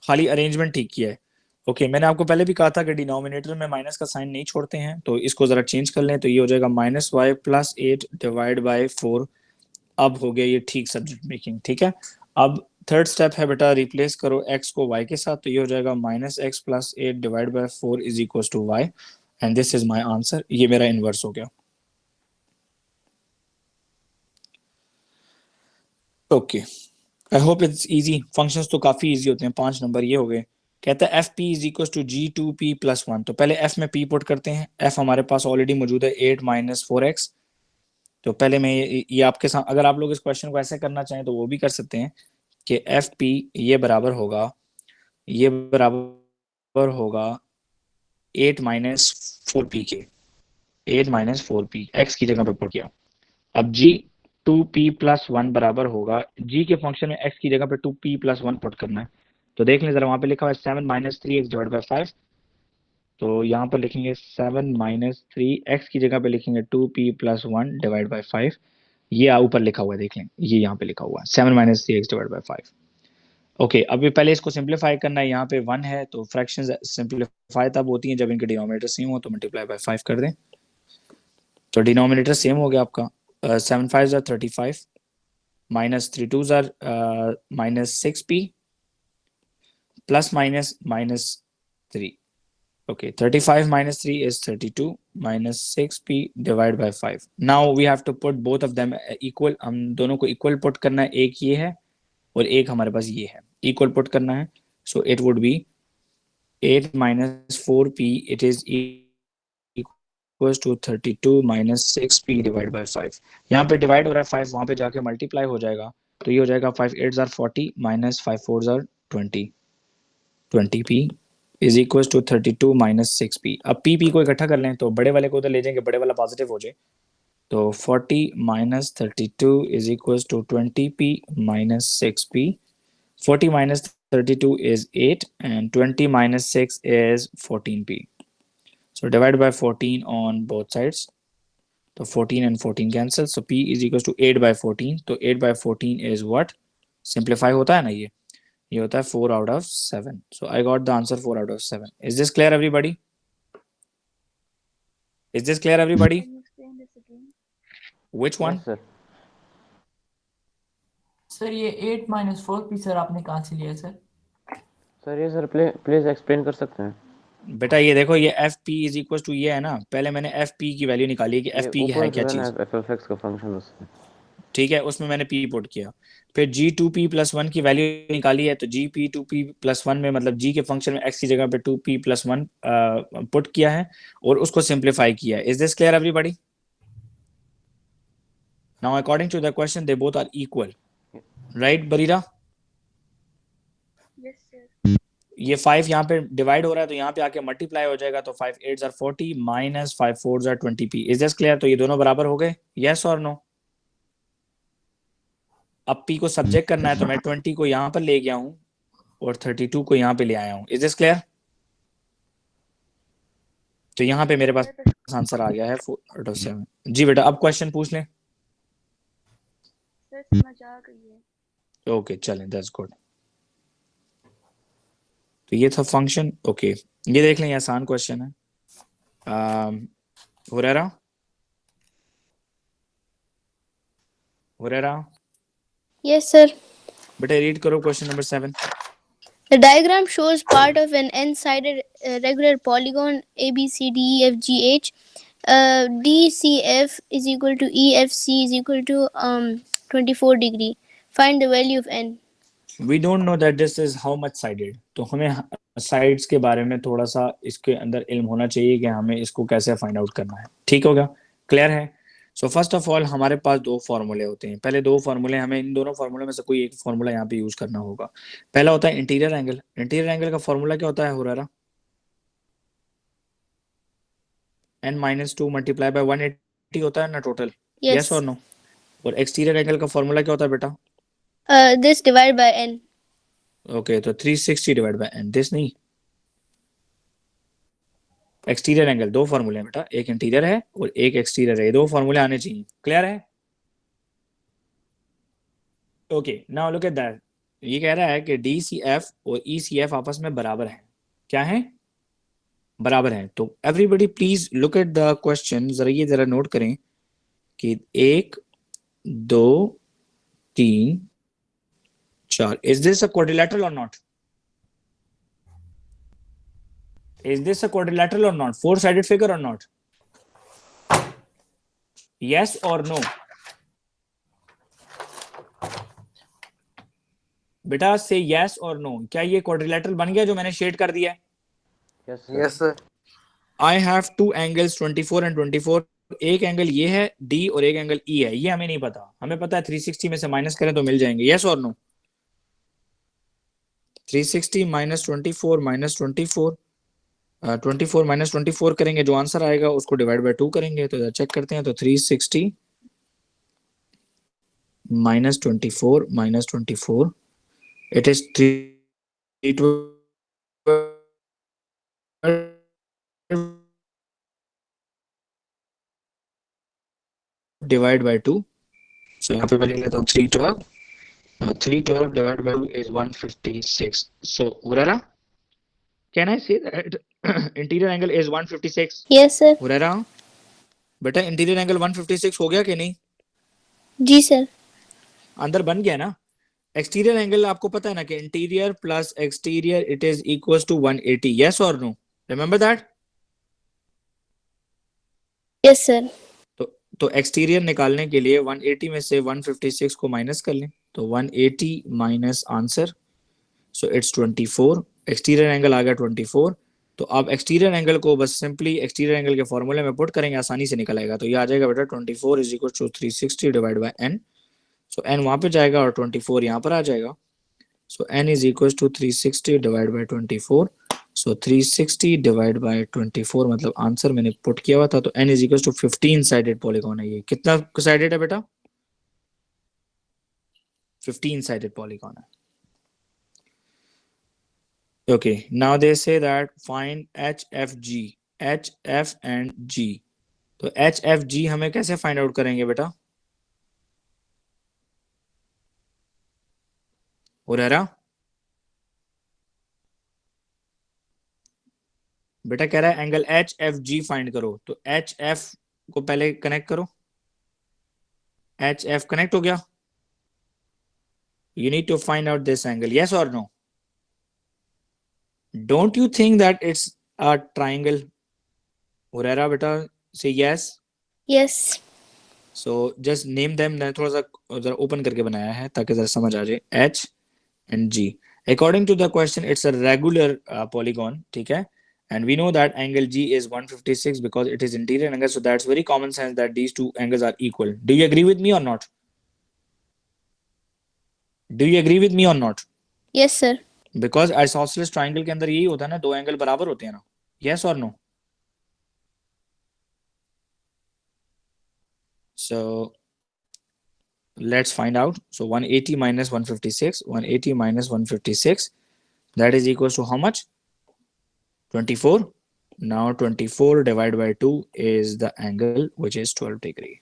खाली अरेंजमेंट ठीक किया है. ओके, मैंने आपको पहले भी कहा था कि डिनोमिनेटर में माइनस का साइन नहीं छोड़ते हैं, तो इसको जरा चेंज कर लें, तो ये हो जाएगा -y + 8 डिवाइड बाय 4. अब हो गया ये ठीक सब्जेक्ट मेकिंग, ठीक है? अब थर्ड स्टेप है बेटा, रिप्लेस करो x को y के साथ, तो ये हो जाएगा -x + 8 divide by 4 is equal to y, and this is my answer. ये मेरा इनवर्स हो गया. Okay, I hope it's easy. Functions तो काफी इजी होते हैं. 5 नंबर ये हो गए. कहता है fp is equal to g2p + 1. तो पहले f में p पुट करते हैं. f हमारे पास ऑलरेडी मौजूद है 8 - 4x. तो पहले मैं ये आपके साथ, अगर आप लोग इस क्वेश्चन को ऐसे करना चाहें तो वो भी कर सकते हैं कि fp ये बराबर होगा 8 - 4p के. 8 - 4p x की जगह पे पुट किया. अब g2p + 1 बराबर होगा, g के फंक्शन में x की जगह पे 2p + 1 पुट करना है. तो देख लें जरा, वहां पे लिखा हुआ है 7 - 3x डिवाइड बाय 5. तो यहाँ पर लिखेंगे 7 - 3x की जगह पे लिखेंगे 2p + 1 डिवाइड बाय 5. ये ऊपर लिखा हुआ है, देख लें, ये यहाँ पे लिखा हुआ है 7 - 3x डिवाइड बाय 5. ओके, अभी पहले इसको सिंप्लीफाई करना है. यहाँ पे 1 है, तो फ्रैक्शंस सिंप्लीफाई तब होती हैं जब इनके डिनोमिनेटर सेम हो, तो मल्टीप्लाई बाय 5 कर दें. तो डिनोमिनेटर सेम हो गया आपका. 7 5s are 35, -3 2s are -6p plus -3. Okay, 35 - 3 is 32 -6p divided by 5. Now we have to put both of them equal. हम दोनों को equal put करना है. एक ये है और एक हमारे पास ये है. Equal put करना है. So it would be 8 - 4p. It is equals to 32 - 6p divided by 5. यहाँ पे डिवाइड हो रहा है 5, वहां पे जाके मल्टीप्लाई हो जाएगा, तो ये हो जाएगा 5 8s are 40 -5 4s are 20. 20p is equal to 32 - 6p. अब p को इकट्ठा कर लें, तो बड़े वाले को उधर ले जाएंगे, बड़े वाला पॉजिटिव हो जाए, तो 40 - 32 is equal to 20p - 6p. 40 - 32 is 8 and 20 - 6 is 14p. So divide by 14 on both sides. So 14 and 14 cancel. So p is equal to 8 by 14. तो 8 by 14 is what? Simplify होता है ना ये होता है 4 out of 7. So I got the answer 4 out of 7. Is this clear everybody? Is this clear everybody? Can you explain this again? Which one? Yes, sir. Sir ये 8 - 4p sir आपने कहाँ से लिया सर? सर ये sir please explain कर सकते हैं? बेटा ये देखो, ये fp इज इक्वल टू ये है ना, पहले मैंने fp की वैल्यू निकाली है कि fp है क्या चीज, f(x) का फंक्शन उसमें, ठीक है? उसमें मैंने p पुट किया. फिर g2p + 1 की वैल्यू निकाली है, तो gp2p + 1 में मतलब g के फंक्शन में x की जगह पे 2p + 1 पुट किया है और उसको सिंप्लीफाई किया है. Is this clear everybody? Now according to the question they both are equal, right Bareera? Yes, sir. ये 5 यहाँ पे डिवाइड हो रहा है, तो यहाँ पे आके मल्टीप्लाई हो जाएगा, तो 5 8s are 40 -5 4s are 20p. Is this clear? तो ये दोनों बराबर हो गए, यस और नो? अब P को सब्जेक्ट करना है तो मैं 20 को यहाँ पर ले गया हूँ और 32 को यहाँ पे ले आया हूँ. Is this clear? तो यहाँ पे मेरे पास आंसर आ गया है 4 out of 7. जी बेटा अब क्वेश्चन पूछ लें. सर समझ आ गई है. ओके चलें, दैट्स गुड. तो ये था फंक्शन. ओके ये देख लें, ये आसान क्वेश्चन है. Huraira Yes, sir. बेटा रीड करो question number 7. The diagram shows part of an n-sided regular polygon ABCDEFGH. DCF is equal to EFC is equal to 24 degree. Find the value of n. We don't know that this is how much sided. तो हमें sides के बारे में थोड़ा सा इसके अंदर इल्म होना चाहिए कि हमें इसको कैसे फाइंड आउट करना है. ठीक होगा, क्लियर है? सो फर्स्ट ऑफ ऑल हमारे पास दो फार्मूले होते हैं. पहले दो फार्मूले, हमें इन दोनों फार्मूले में से कोई एक फार्मूला यहाँ पे यूज करना होगा. पहला होता है इंटीरियर एंगल. इंटीरियर एंगल का फार्मूला क्या होता है हुरैरा? n-2 मल्टीप्लाई बाय 180 होता है ना टोटल. Yes. यस और नो? और एक्सटीरियर एंगल का फार्मूला क्या होता है बेटा? This divided by n. Okay तो 360 डिवाइड बाय n. दिस नहीं, एक्सटीरियर एंगल दो फार्मूले हैं बेटा, एक इंटीरियर है और एक एक्सटीरियर है. ये दो फार्मूले आने चाहिए. क्लियर है? Okay now look at that. ये कह रहा है कि DCF और ECF आपस में बराबर हैं. क्या है? बराबर हैं. तो everybody please look at the question. जरा नोट करें कि 1 2 3 4. इज दिस अ क्वाड्रिलेटरल और not? Is this a quadrilateral or not? Four-sided figure or not? Yes or no? बेटा से yes or no. क्या ये quadrilateral बन गया जो मैंने शेड कर दिया है? Yes sir. I have two angles 24 and 24. एक एंगल ये है D और एक एंगल E है. ये हमें नहीं पता. हमें पता है 360 में से माइनस करें तो मिल जाएंगे. Yes or no? 360 minus 24 minus 24 24 minus 24 करेंगे, जो आंसर आएगा उसको डिवाइड बाय 2 करेंगे. तो चेक करते हैं. तो 360 minus 24 minus 24 it is 312 divide by 2. So यहाँ पे मैं लिख लेता हूँ 312 divide by 2 is 156. So Huraira, can I say that interior angle is 156? Yes, sir. Huraira बेटा इंटीरियर एंगल 156 हो गया कि नहीं? जी sir. अंदर बन गया ना. एक्सटीरियर एंगल आपको पता है ना कि interior plus exterior it is equals to 180. Yes और no? Remember that? Yes, sir. तो एक्सटीरियर निकालने के लिए 180 में से 156 को माइनस कर लें. तो 180 minus answer, so it's 24. Exterior angle आ गया 24. तो अब एक्सटीरियर एंगल को बस सिंपली एक्सटीरियर एंगल के फॉर्मूले में पुट करेंगे, आसानी से निकल आएगा. तो ये आ जाएगा बेटा 24 is equal to 360 divide by n. So n वहां पे जाएगा और 24 यहाँ पर आ जाएगा. So n is equal to 360 divide by 24. So 360 divide by 24 मतलब आंसर मैंने पुट किया हुआ था. तो n is equal to 15 sided polygon है. ये कितना साइडेड है बेटा? 15 साइडेड पॉलीगॉन है. Okay, now they say that find HFG, HF and G. तो HFG हमें कैसे फाइंड आउट करेंगे बेटा? हुरैरा बेटा कह रहा है एंगल HFG फाइंड करो. तो HF को पहले कनेक्ट करो. HF कनेक्ट हो गया. You need to find out this angle. Yes or no? Don't you think that it's a triangle? Hureira beta, say yes. Yes. So just name them. मैंने थोड़ा सा जरा ओपन करके बनाया है ताकि जरा समझ आ जाए. H and G. According to the question, it's a regular polygon. ठीक है? And we know that angle G is 156 because it is interior angle. So that's very common sense that these two angles are equal. Do you agree with me or not? Do you agree with me or not? Yes, sir. Because isosceles triangle के अंदर यही होता है ना, दो angle बराबर होते हैं ना. Yes or no? So Let's find out. So 180 minus 156, 180 minus 156, that is equals to how much? 24. Now 24 divided by 2 is the angle which is 12 degree.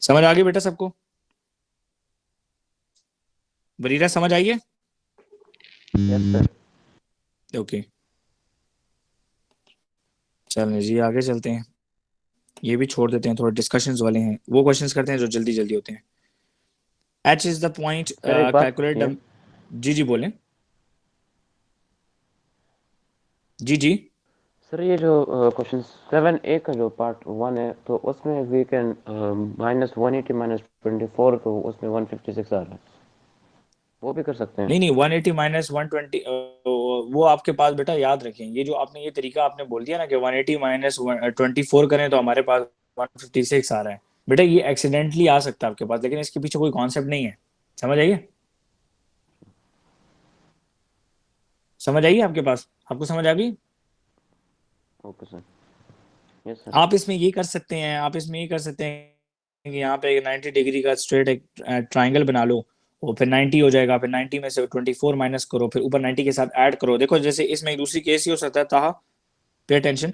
समझ आ गई बेटा सबको? बरीरा समझ आई है? Yes sir. ओके, चलिए जी आगे चलते हैं। ये भी छोड़ देते हैं, थोड़े डिस्कशंस वाले हैं, वो क्वेश्चंस करते हैं जो जल्दी जल्दी होते हैं। H is the point, sir एक बात calculate पूछिए। जी बोलें। जी सर ये जो क्वेश्चन 7A का जो पार्ट 1 है तो उसमें वी कैन माइनस 180 माइनस 24 तो उसमें 156 आ रहा है, वो भी कर सकते हैं? नहीं 180 माइनस 120 वो आपके पास बेटा याद रखें, ये जो आपने ये तरीका आपने बोल दिया ना कि 180 माइनस 24 करें तो हमारे पास 156 आ रहा है, बेटा ये एक्सीडेंटली आ सकता है आपके पास, लेकिन इसके पीछे कोई कॉन्सेप्ट नहीं है। समझ आइए? समझ आइए आपके पास? आपको समझ आ गई? Okay sir. Yes sir. आप इसमें ये कर सकते हैं, आप इसमें ये कर सकते हैं कि यहाँ पे 90 डिग्री का स्ट्रेट एक ट्राइंगल बना लो, और फिर 90 हो जाएगा, फिर 90 में से 24 माइनस करो, फिर ऊपर 90 के साथ ऐड करो। देखो जैसे इसमें एक दूसरी केस ही हो सकता था, पे अटेंशन,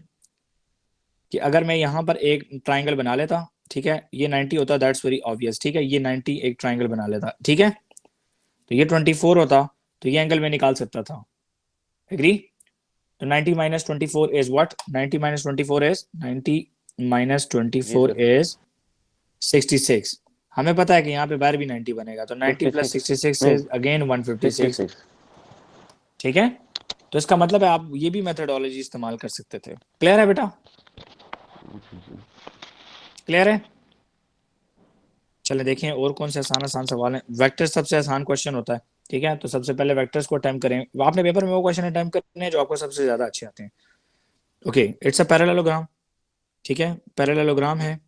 कि अगर मैं यहाँ पर एक ट्राइंगल बना लेता, ठीक है, ये 90 होता, दैट्स वेरी ऑब्वियस, ठीक है, ये 90 एक ट्राइंगल बना लेता, ठीक है, तो ये 24 होता, तो ये एंगल मैं निकाल सकता था। एग्री? तो 90 minus 24 is what? 90 minus 24 is 90 minus 24 is 66। हमें पता है कि यहाँ पे बाहर भी 90 बनेगा, तो 90 plus 66 is again 156। ठीक है, तो इसका मतलब है आप ये भी मेथडोलॉजी इस्तेमाल कर सकते थे। क्लियर है बेटा? क्लियर है? चले देखें और कौन से आसान सवाल हैं। वेक्टर सबसे आसान क्वेश्चन होता है, ठीक है, तो सबसे पहले वेक्टर्स को अटेम्प्ट करें। आपने पेपर में वो क्वेश्चन अटेम्प्ट करने हैं जो आपको सबसे ज्यादा अच्छे आते हैं। ओके, इट्स अ पैरेललोग्राम, ठीक है, पैरेललोग्राम है,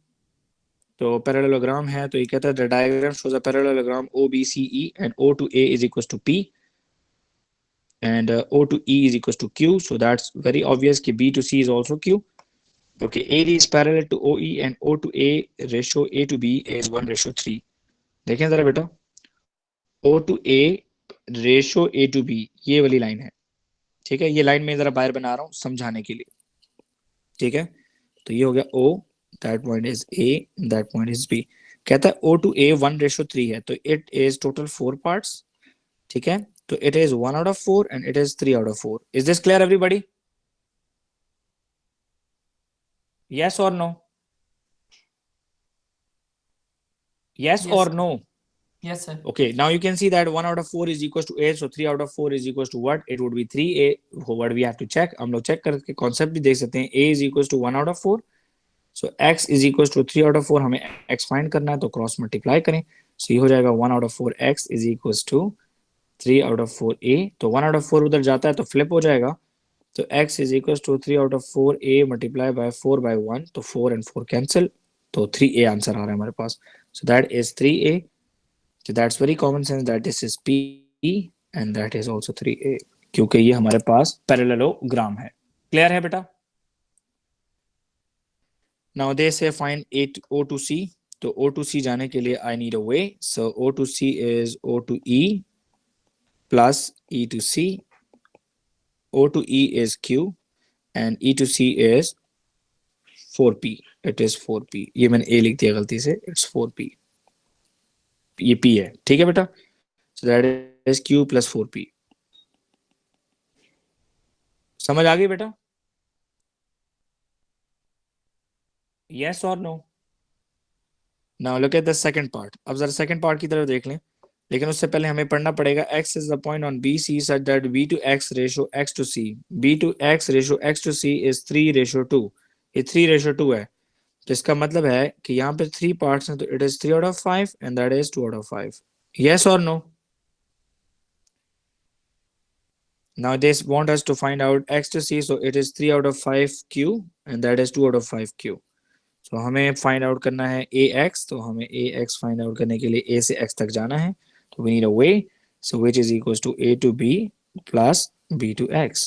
तो पैरेललोग्राम है तो ये कहता है the diagram shows a parallelogram OBCE and O to A is equals to P and O to E is equals to Q, so that's very obvious कि B to C is also Q. Okay, AD is parallel to OE and O to A ratio A to B is 1:3। देखें जरा बेटा, O to A ratio A to B ये वाली line है, ठीक है, ये लाइन में जरा बाहर बना रहा हूँ समझाने के लिए, ठीक है, तो ये हो गया O, that point is A, that point is B। कहता है O to A 1:3 है, तो इट इज टोटल 4 पार्ट्स, ठीक है, तो it is 1 out of 4 and it is 3 out of 4। Is this clear everybody? Yes or no? Yes Yes, or sir. no? Yes, sir. Okay, now you can see that 1 out of 4 is equals to 8, so 3 out of 4 is equals to what? It would be 3A. What we have to check, हम लोग check करके concept भी देख सकते हैं। A is equals to 1 out of 4, so x is equals to 3 out of 4, हमें x find करना है तो क्रॉस मल्टीप्लाई करें, so ये हो जाएगा 1 out of 4 x is equals to 3 out of 4 A, तो 1 out of 4 उधर जाता है तो फ्लिप हो जाएगा, तो x is equals to 3 out of 4 A multiply by 4 by 1, तो 4 and 4 cancel, तो 3A आंसर आ रहा है हमारे पास, so that is 3A, so that's very common sense that this is P and that is also 3A, क्योंकि ये हमारे पास parallelogram है। Clear है बेटा? Now they say find O to C, तो O to C जाने के लिए I need a way, so O to C is O to E plus E to C, O to E is Q and E to C is 4P, it is 4P, ये मैंने A लिख दिया गलती से, it's 4P, ये P है, ठीक है बेटा, so that is Q plus 4P। समझ आ गई बेटा? Yes or no? Now look at the second part। अब जरा सेकंड पार्ट की तरफ देख लें, लेकिन उससे पहले हमें पढ़ना पड़ेगा x is the point on BC such that B to X ratio X to C, B to X ratio X to C is 3:2, ये 3:2 है, तो इसका मतलब है कि यहाँ पे 3 पार्ट्स हैं, तो it is 3 out of 5 and that is 2 out of 5। Yes or no? Now this want us to find out X to C, so it is 3 out of 5 Q and that is 2 out of 5 Q। तो हमें find out करना है AX, तो हमें AX find out करने के लिए A से X तक जाना है, तो we need a way, so which is equals to A to B plus B to X,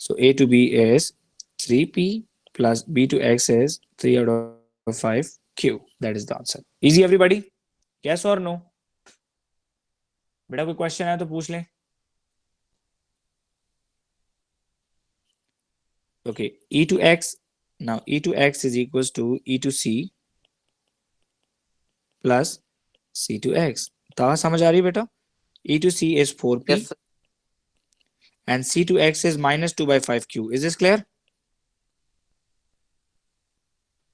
so A to B is 3P plus B to X is 3 out of 5 Q, that is the answer। Easy everybody? Yes और no? बेटा कोई question है तो पूछ लें। Okay, e to x, now e to x is equals to e to c plus c to x. कहाँ समझ आ रही है बेटा? e to c is 4p Yes, sir. and c to x is minus 2 by 5q. Is this clear?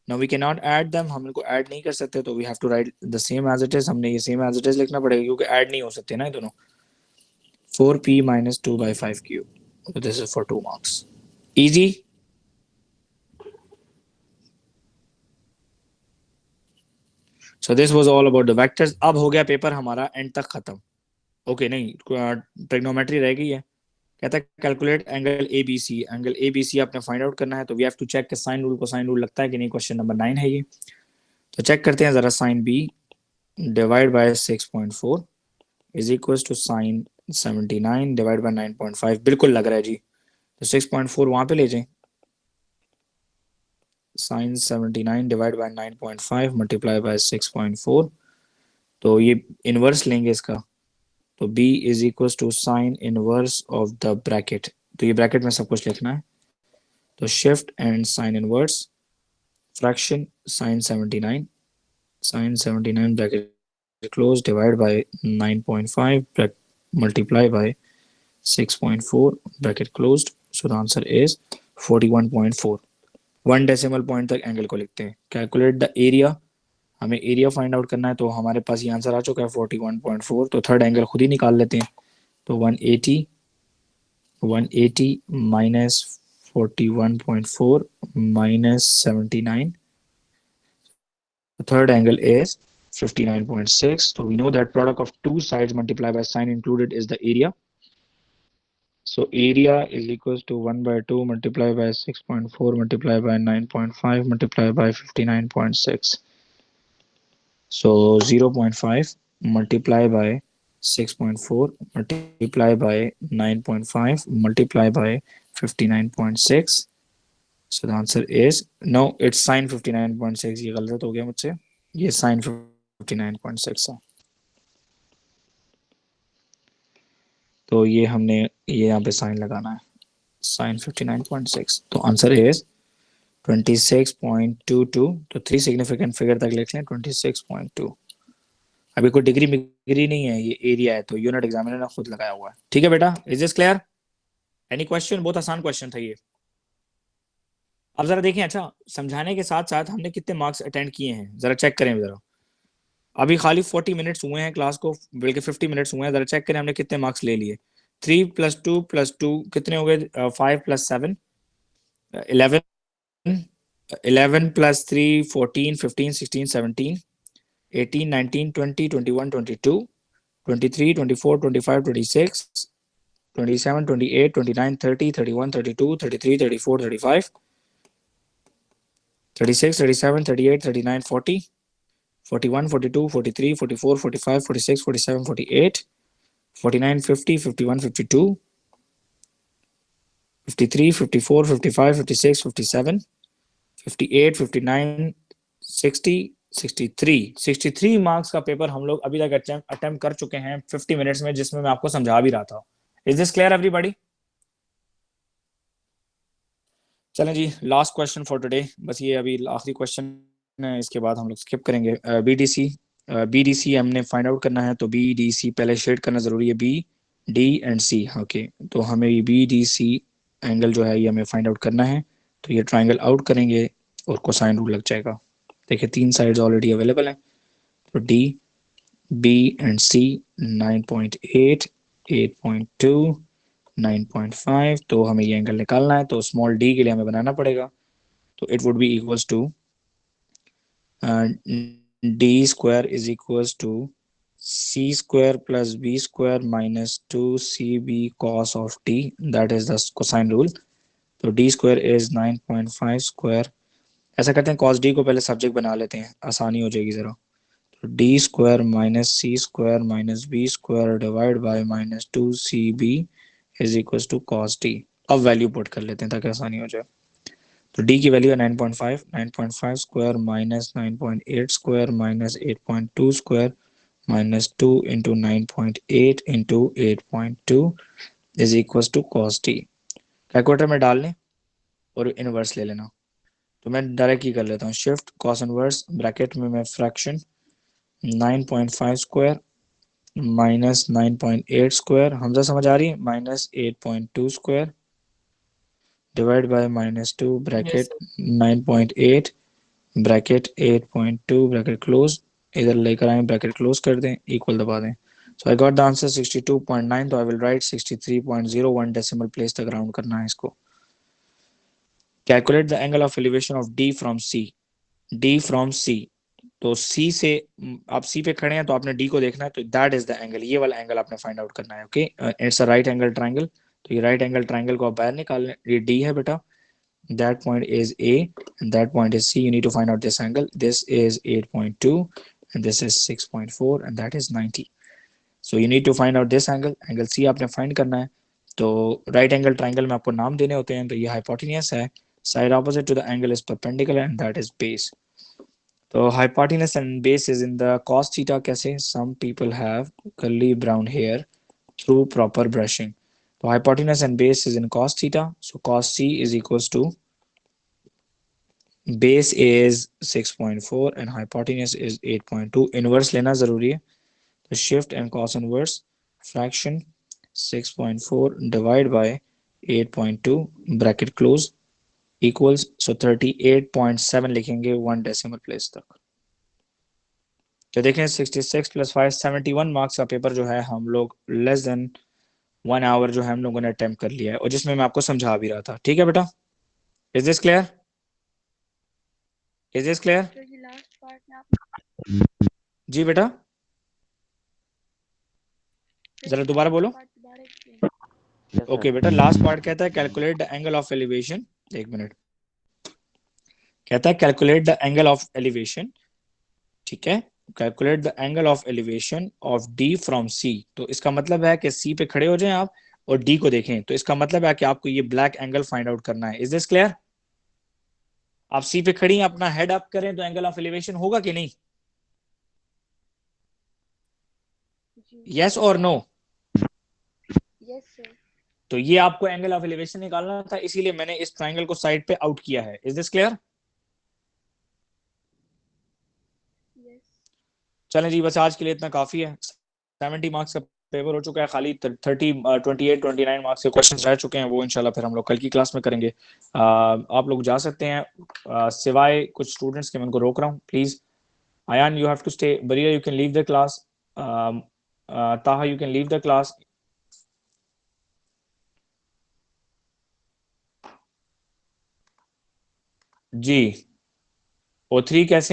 Now we cannot add them. हम इनको add नहीं कर सकते, तो we have to write the same as it is. हमने ये same as it is लिखना पड़ेगा क्योंकि add नहीं हो सकते ना ये दोनों. 4p minus 2 by 5q. So this is for 2 marks. Easy. So this was all about the vectors. अब हो गया पेपर हमारा एंड तक खत्म. ओके नहीं, ट्रिग्नोमेट्री रह गई है. कहता है calculate angle ABC. Angle ABC आपने फाइंड आउट करना है, तो वी हैव टू चेक कि साइन रूल को साइन रूल लगता है कि नहीं. क्वेश्चन नंबर 9 है ये, तो चेक करते हैं जरा. Sine B divide by 6.4 is equal to sine 79 divide by 9.5. बिल्कुल लग रहा है जी, तो 6.4 वहां पे ले जाएं. Sine 79 divide by 9.5 multiply by 6.4, तो ये इनवर्स लेंगे इसका, तो b is equal to sine inverse of the bracket. तो ये ब्रैकेट में सब कुछ लिखना है, तो shift and sine inverse fraction sine 79 bracket close divide by 9.5 multiply by 6.4 bracket closed. So the answer is 41.4. 1 decimal point तक एंगल को लिखते हैं. Calculate the area. हमें एरिया फाइंड आउट करना है, तो हमारे पास ये आंसर आ चुका है 41.4. तो थर्ड एंगल खुद ही निकाल लेते हैं. तो 180 minus 41.4 minus 79. Third angle is 59.6. So we know that product of two sides multiplied by sine included is the area. So area is equals to 1 by 2 multiplied by 6.4 multiplied by 9.5 multiplied by 59.6. So 0.5 multiplied by 6.4 multiplied by 9.5 multiplied by 59.6. So the answer is no, it's sin 59.6. ये गलत हो गया मुझसे, ये sin 59.6 है. तो ये हमने ये यहाँ पे साइन लगाना है, sin 59.6. तो आंसर इज 26.22. तो 3 सिग्निफिकेंट फिगर तक लिख लें. 26.2. अभी कोई डिग्री मिग्री नहीं है, ये एरिया है, तो यूनिट एग्जामिनर ने खुद लगाया हुआ है. ठीक है बेटा, is this clear? Any question? बहुत आसान क्वेश्चन था ये. अब जरा देखें, अच्छा समझाने के साथ साथ हमने कितने मार्क्स अटेंड किए हैं जरा चेक करें. जरा अभी खाली 40 मिनट्स हुए हैं क्लास को, बल्कि 50 मिनट्स हुए हैं. जरा चेक करें हमने कितने मार्क्स ले लिए. 3 + 2 + 2 कितने हो गए? 5 + 7 11. 11 + 3 14 15 16 17 18 19 20 21 22 23 24 25 26 27 28 29 30 31 32 33 34 35 36 37 38 39 40 41 42 43 44 45 46 47 48 49 50 51 52 53 54 55 56 57 58 59 60 63 मार्क्स का पेपर हम लोग अभी तक अटेम्प्ट कर चुके हैं 50 मिनट्स में, जिसमें मैं आपको समझा भी रहा था. Is this clear everybody? चलें जी, लास्ट क्वेश्चन फॉर टुडे. बस ये अभी आखिरी क्वेश्चन है, इसके बाद हम लोग स्किप करेंगे. बीडीसी हमने फाइंड आउट करना है, तो बीडीसी पहले शेड करना जरूरी है, B D and C. Okay, तो हमें बीडीसी एंगल जो है ये हमें फाइंड आउट करना है. तो ये ट्राइंगल आउट करेंगे और कोसाइन रूल लग जाएगा. देखिए 3 साइड्स ऑलरेडी अवेलेबल हैं. तो डी बी एंड सी 9.8 8.2 9.5. तो हमें ये एंगल निकालना है, तो स्मॉल डी के लिए हमें बनाना पड़ेगा. तो it would be equals to D square is equals to C square plus B square minus 2cb cos of T, that is the cosine rule. तो डी स्क्वायर इज 9.5 स्क्वायर. ऐसा करते हैं, cos डी को पहले subject बना लेते हैं, आसानी हो जाएगी जरा. तो D square minus C square minus B square divide by minus 2cb is equals to cos T. अब वैल्यू पुट कर लेते हैं ताकि आसानी हो जाए. तो d की वैल्यू है 9.5 square minus 9.8 square minus 8.2 square minus 2 into 9.8 into 8.2 is equals to cos t। Calculator में डाल लें और इनवर्स ले लेना। तो मैं डायरेक्ट ही कर लेता हूँ, शिफ्ट कॉस इनवर्स, ब्रैकेट में मैं fraction 9.5 square minus 9.8 square, Hamza समझ आ रही है, minus 8.2 square divide by minus 2 yes bracket sir. 9.8 bracket 8.2 bracket close, इधर लेकर आए ब्रैकेट क्लोज कर दें, इक्वल दबा दें। So I got the answer 62.9, तो I will write 63.01 decimal place तक राउंड करना है इसको। Calculate the angle of elevation of D from C. D from C, तो सी से आप सी पे खड़े हैं तो आपने डी को देखना है, तो दैट इज द एंगल, ये वाला एंगल आपने फाइंड आउट करना है। Okay, it's a right angle triangle, तो ये राइट एंगल ट्रायंगल को आप बाहर निकाल लें, ये डी है बेटा, that point is A and that point is C. You need to find out this angle. This is 8.2 and this is 6.4 and that is 90. So you need to find out this angle. Angle C आपने find करना है। तो right angle triangle में आपको नाम देने होते हैं, तो ये hypotenuse है, side opposite to the angle is perpendicular and that is base. तो hypotenuse and base is in the cos theta कैसे? Some people have curly brown hair through proper brushing. तो hypotenuse and base is in cos theta. So cos C is equals to base is 6.4 and hypotenuse is 8.2। Inverse लेना जरूरी है, तो shift and cos inverse fraction 6.4 divide by 8.2 bracket close equals, so 38.7 लिखेंगे 1 decimal place तक। तो देखें 66 plus 5 71 marks का paper जो है हम लोग लेस देन 1 आवर जो है हम लोगों ने अटेम्प्ट कर लिया है, और जिसमें मैं आपको समझा भी रहा था। ठीक है बेटा, is this clear? Is this clear? Sir ji last part में आप जी बेटा, जरा दोबारा बोलो। पार्ट दोबारा explain। Yes, okay sir. बेटा, लास्ट पार्ट कहता है calculate the angle of elevation, एक मिनट, कहता है calculate the angle of elevation, ठीक है, calculate the angle of elevation of D from C. तो इसका मतलब है कि सी पे खड़े हो जाएं आप और डी को देखें, तो इसका मतलब है कि आपको ये ब्लैक एंगल फाइंड आउट करना है। Is this clear? आप सी पे खड़ी हैं, अपना हेड अप करें तो एंगल ऑफ एलिवेशन होगा कि नहीं? यस और नो? Yes sir. तो ये आपको एंगल ऑफ एलिवेशन निकालना था, इसीलिए मैंने इस ट्राइंगल को साइड पे आउट किया है। Is this clear? यस चलें जी, बस आज के लिए इतना काफी है। 70 मार्क्स का पेपर हो चुका है, खाली 28-29 मार्क्स के क्वेश्चंस रह चुके हैं, वो इंशाल्लाह फिर हम लोग कल की क्लास में करेंगे। आप लोग जा सकते हैं, सिवाय कुछ स्टूडेंट्स के मैं उनको रोक रहा हूँ। Please Ayaan, you have to stay, Bariya you can leave the class, Taha you can leave the class. जी O3 कैसे